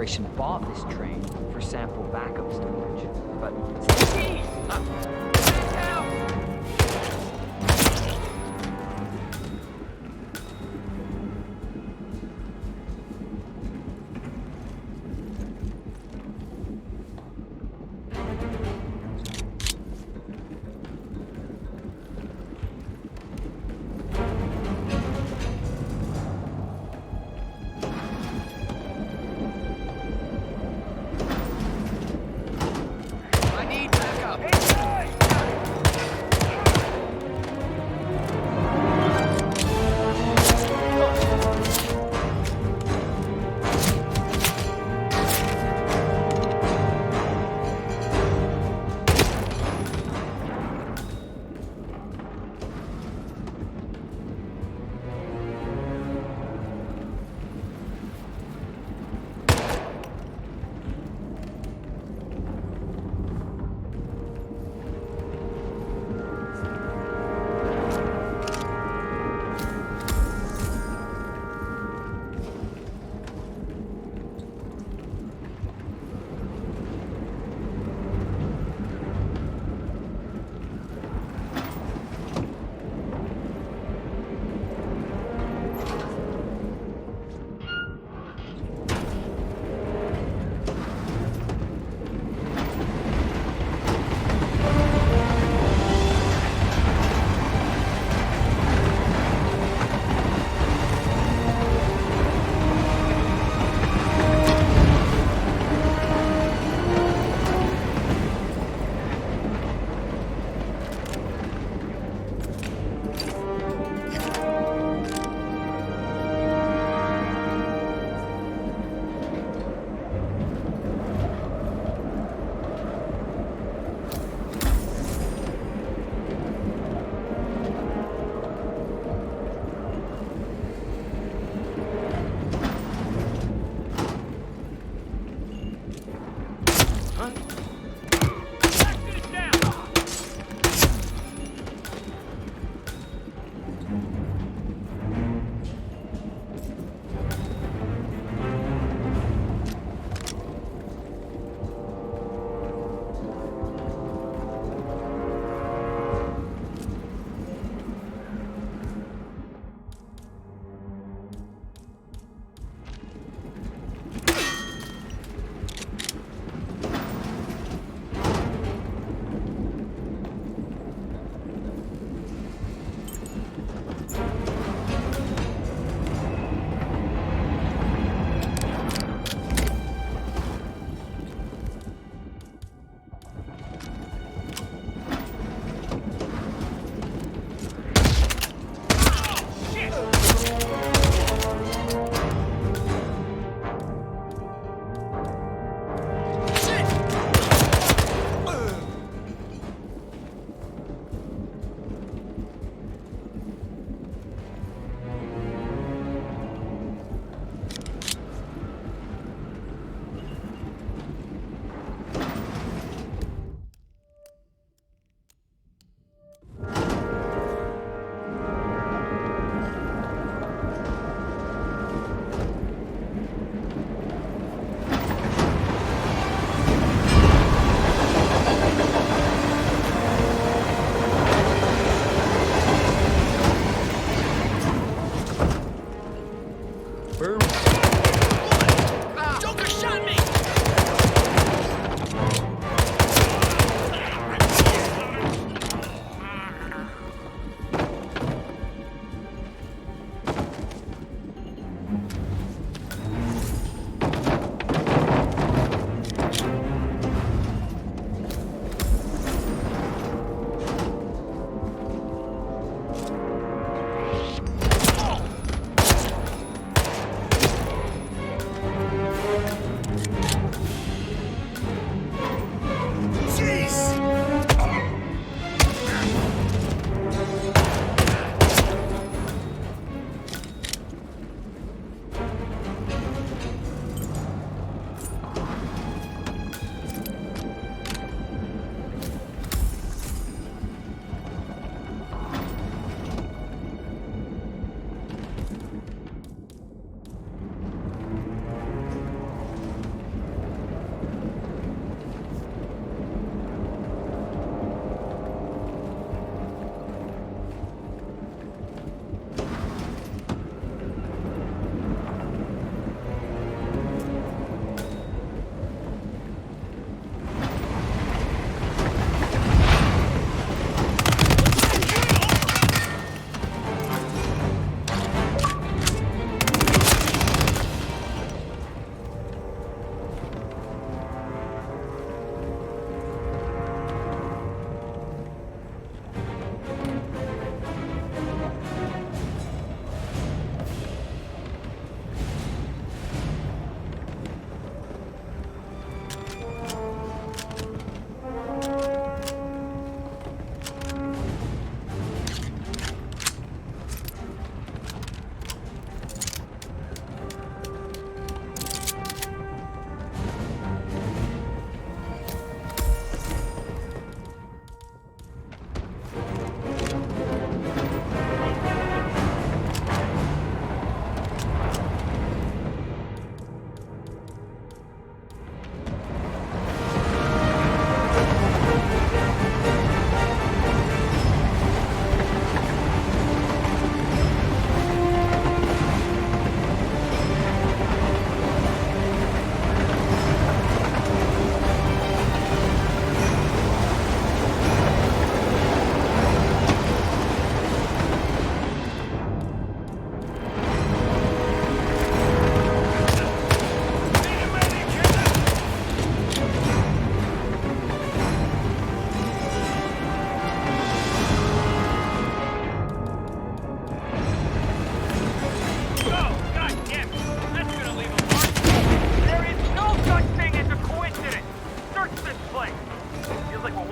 Corporation bought this train for sample backup storage, but... I need backup.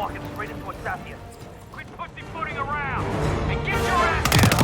walking straight into a Sapien. Quit pussyfooting around and get your ass here!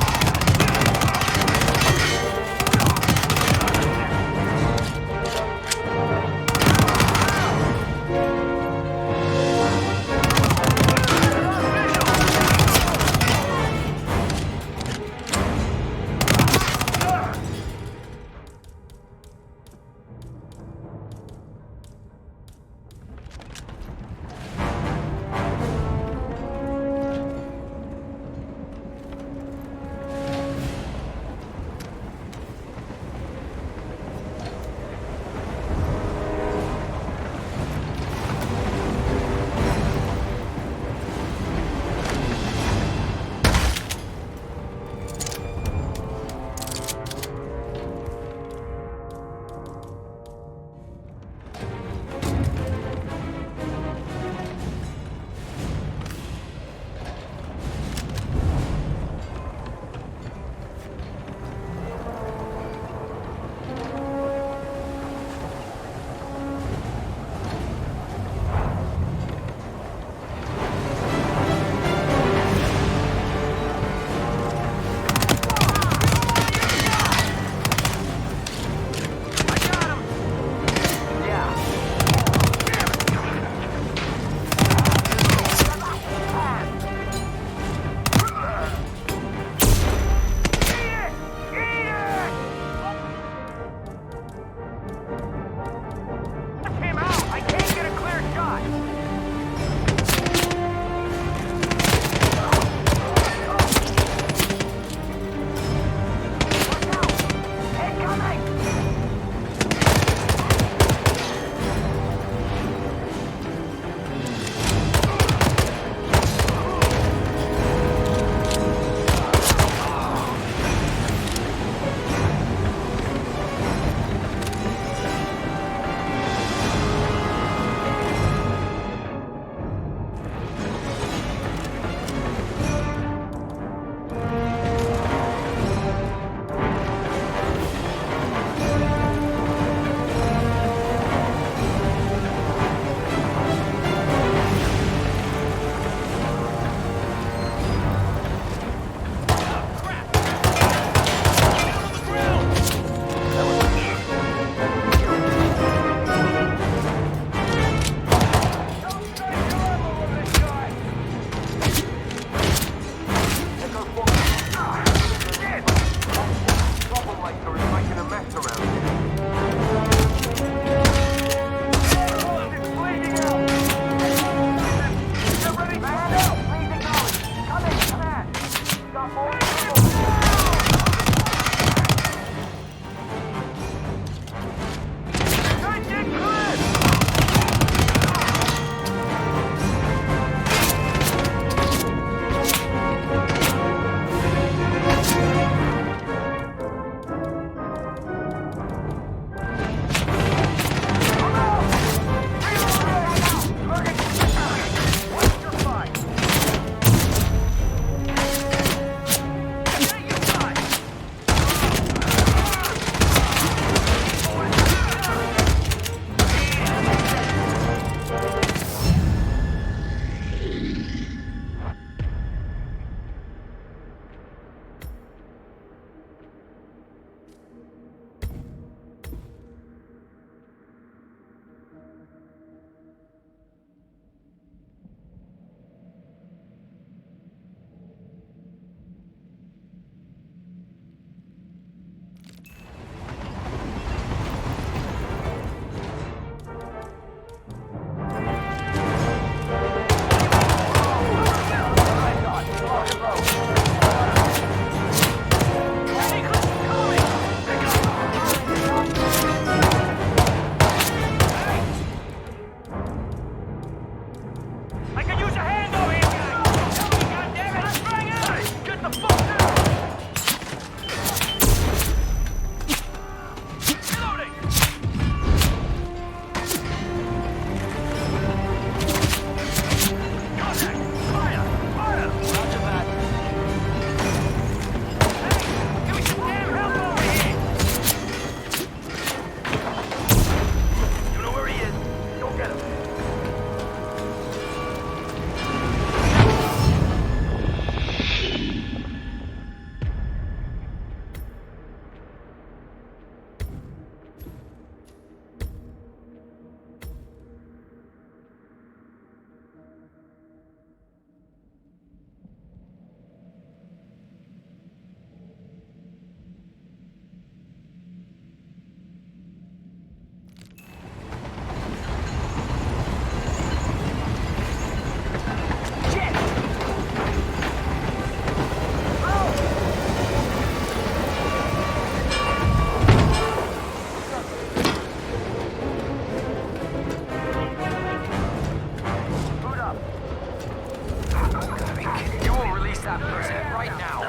that person right now.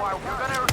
Or we're gonna...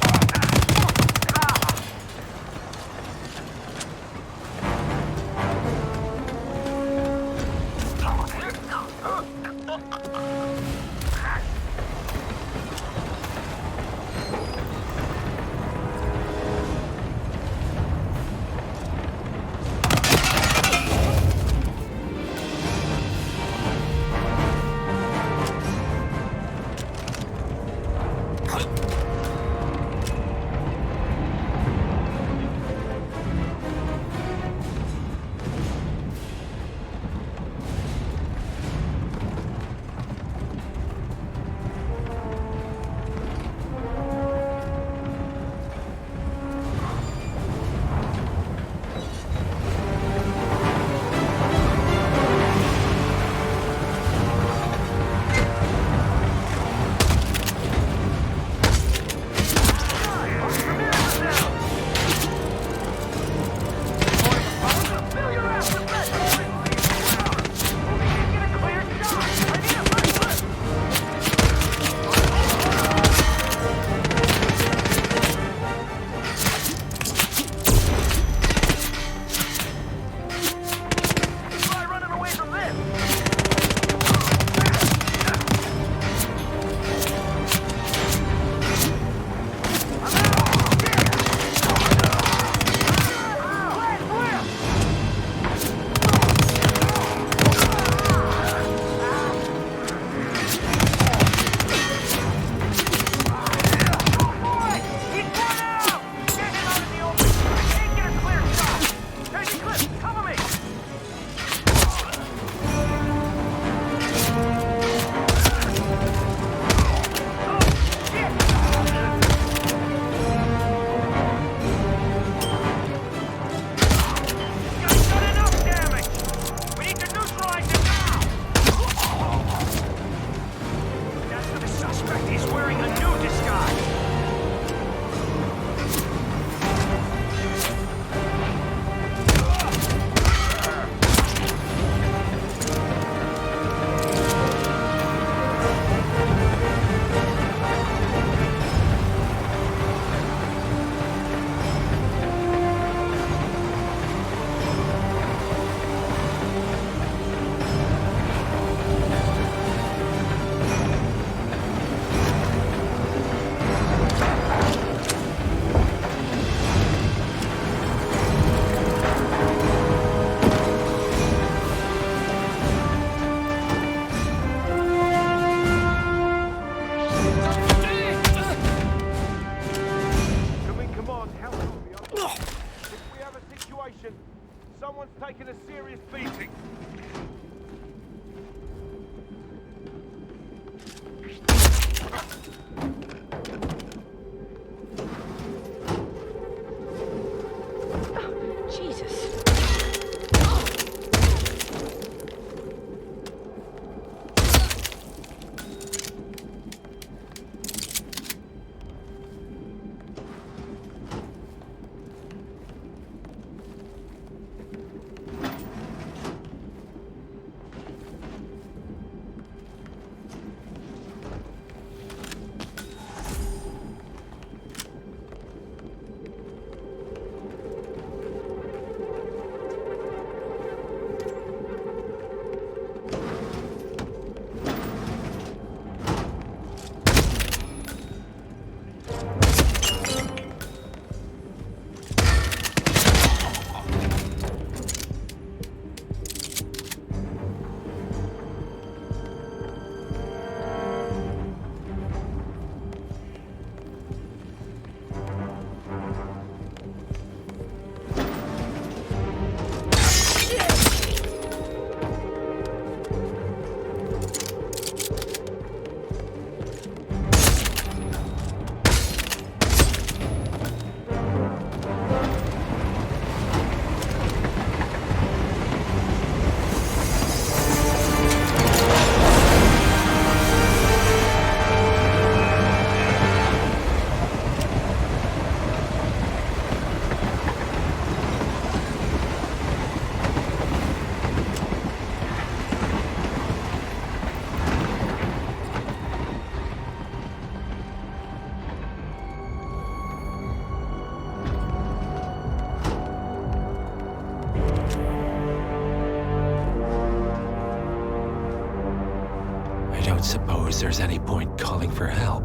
don't suppose there's any point calling for help.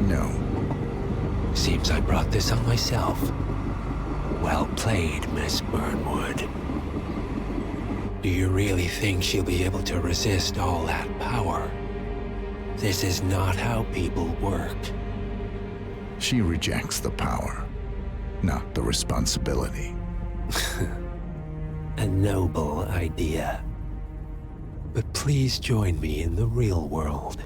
No. Seems I brought this on myself. Well played, Miss Burnwood. Do you really think she'll be able to resist all that power? This is not how people work. She rejects the power, not the responsibility. A noble idea. But please join me in the real world.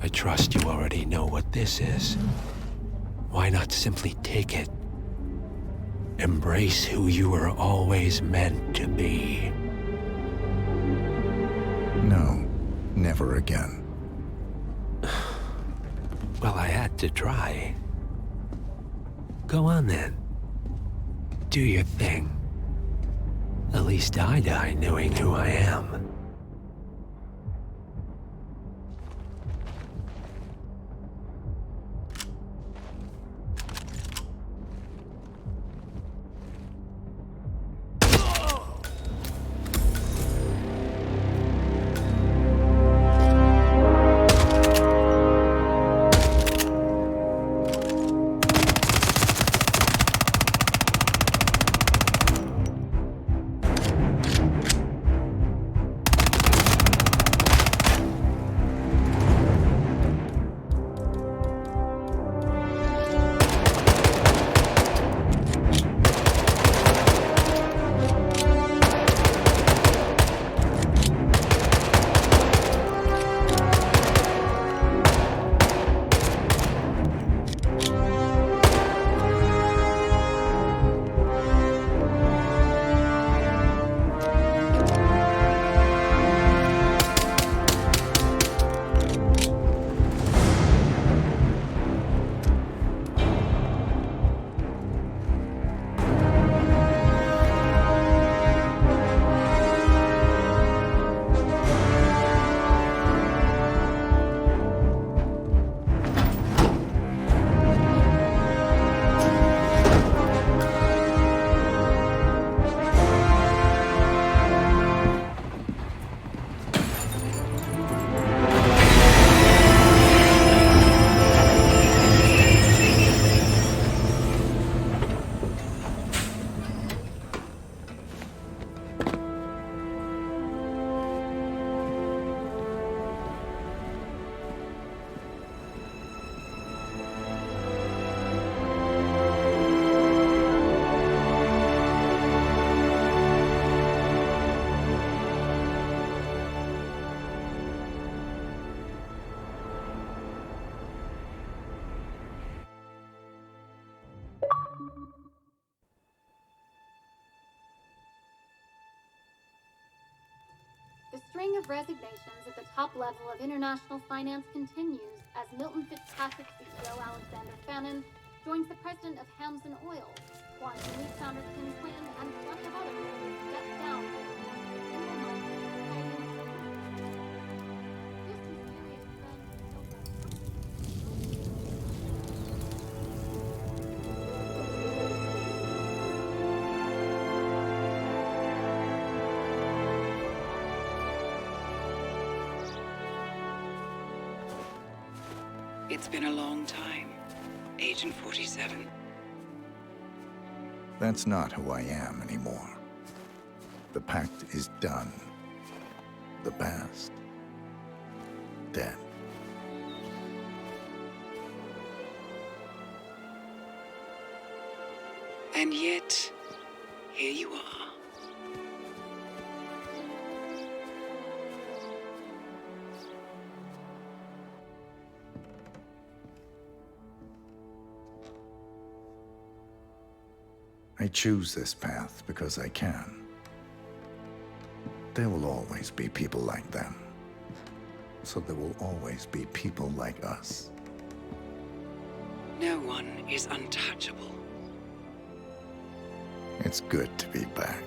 I trust you already know what this is. Why not simply take it? Embrace who you were always meant to be. No, never again. Well, I had to try. Go on then. Do your thing. At least I die knowing who I am. The string of resignations at the top level of international finance continues as Milton Fitzpatrick CEO Alexander Fannin joins the president of Hamson Oil, Quantum Leap founder Tim Quinn, and a bunch of others who step down. It's been a long time, Agent 47. That's not who I am anymore. The pact is done. The past, dead. And yet, here you are. I choose this path because I can. There will always be people like them. So there will always be people like us. No one is untouchable. It's good to be back.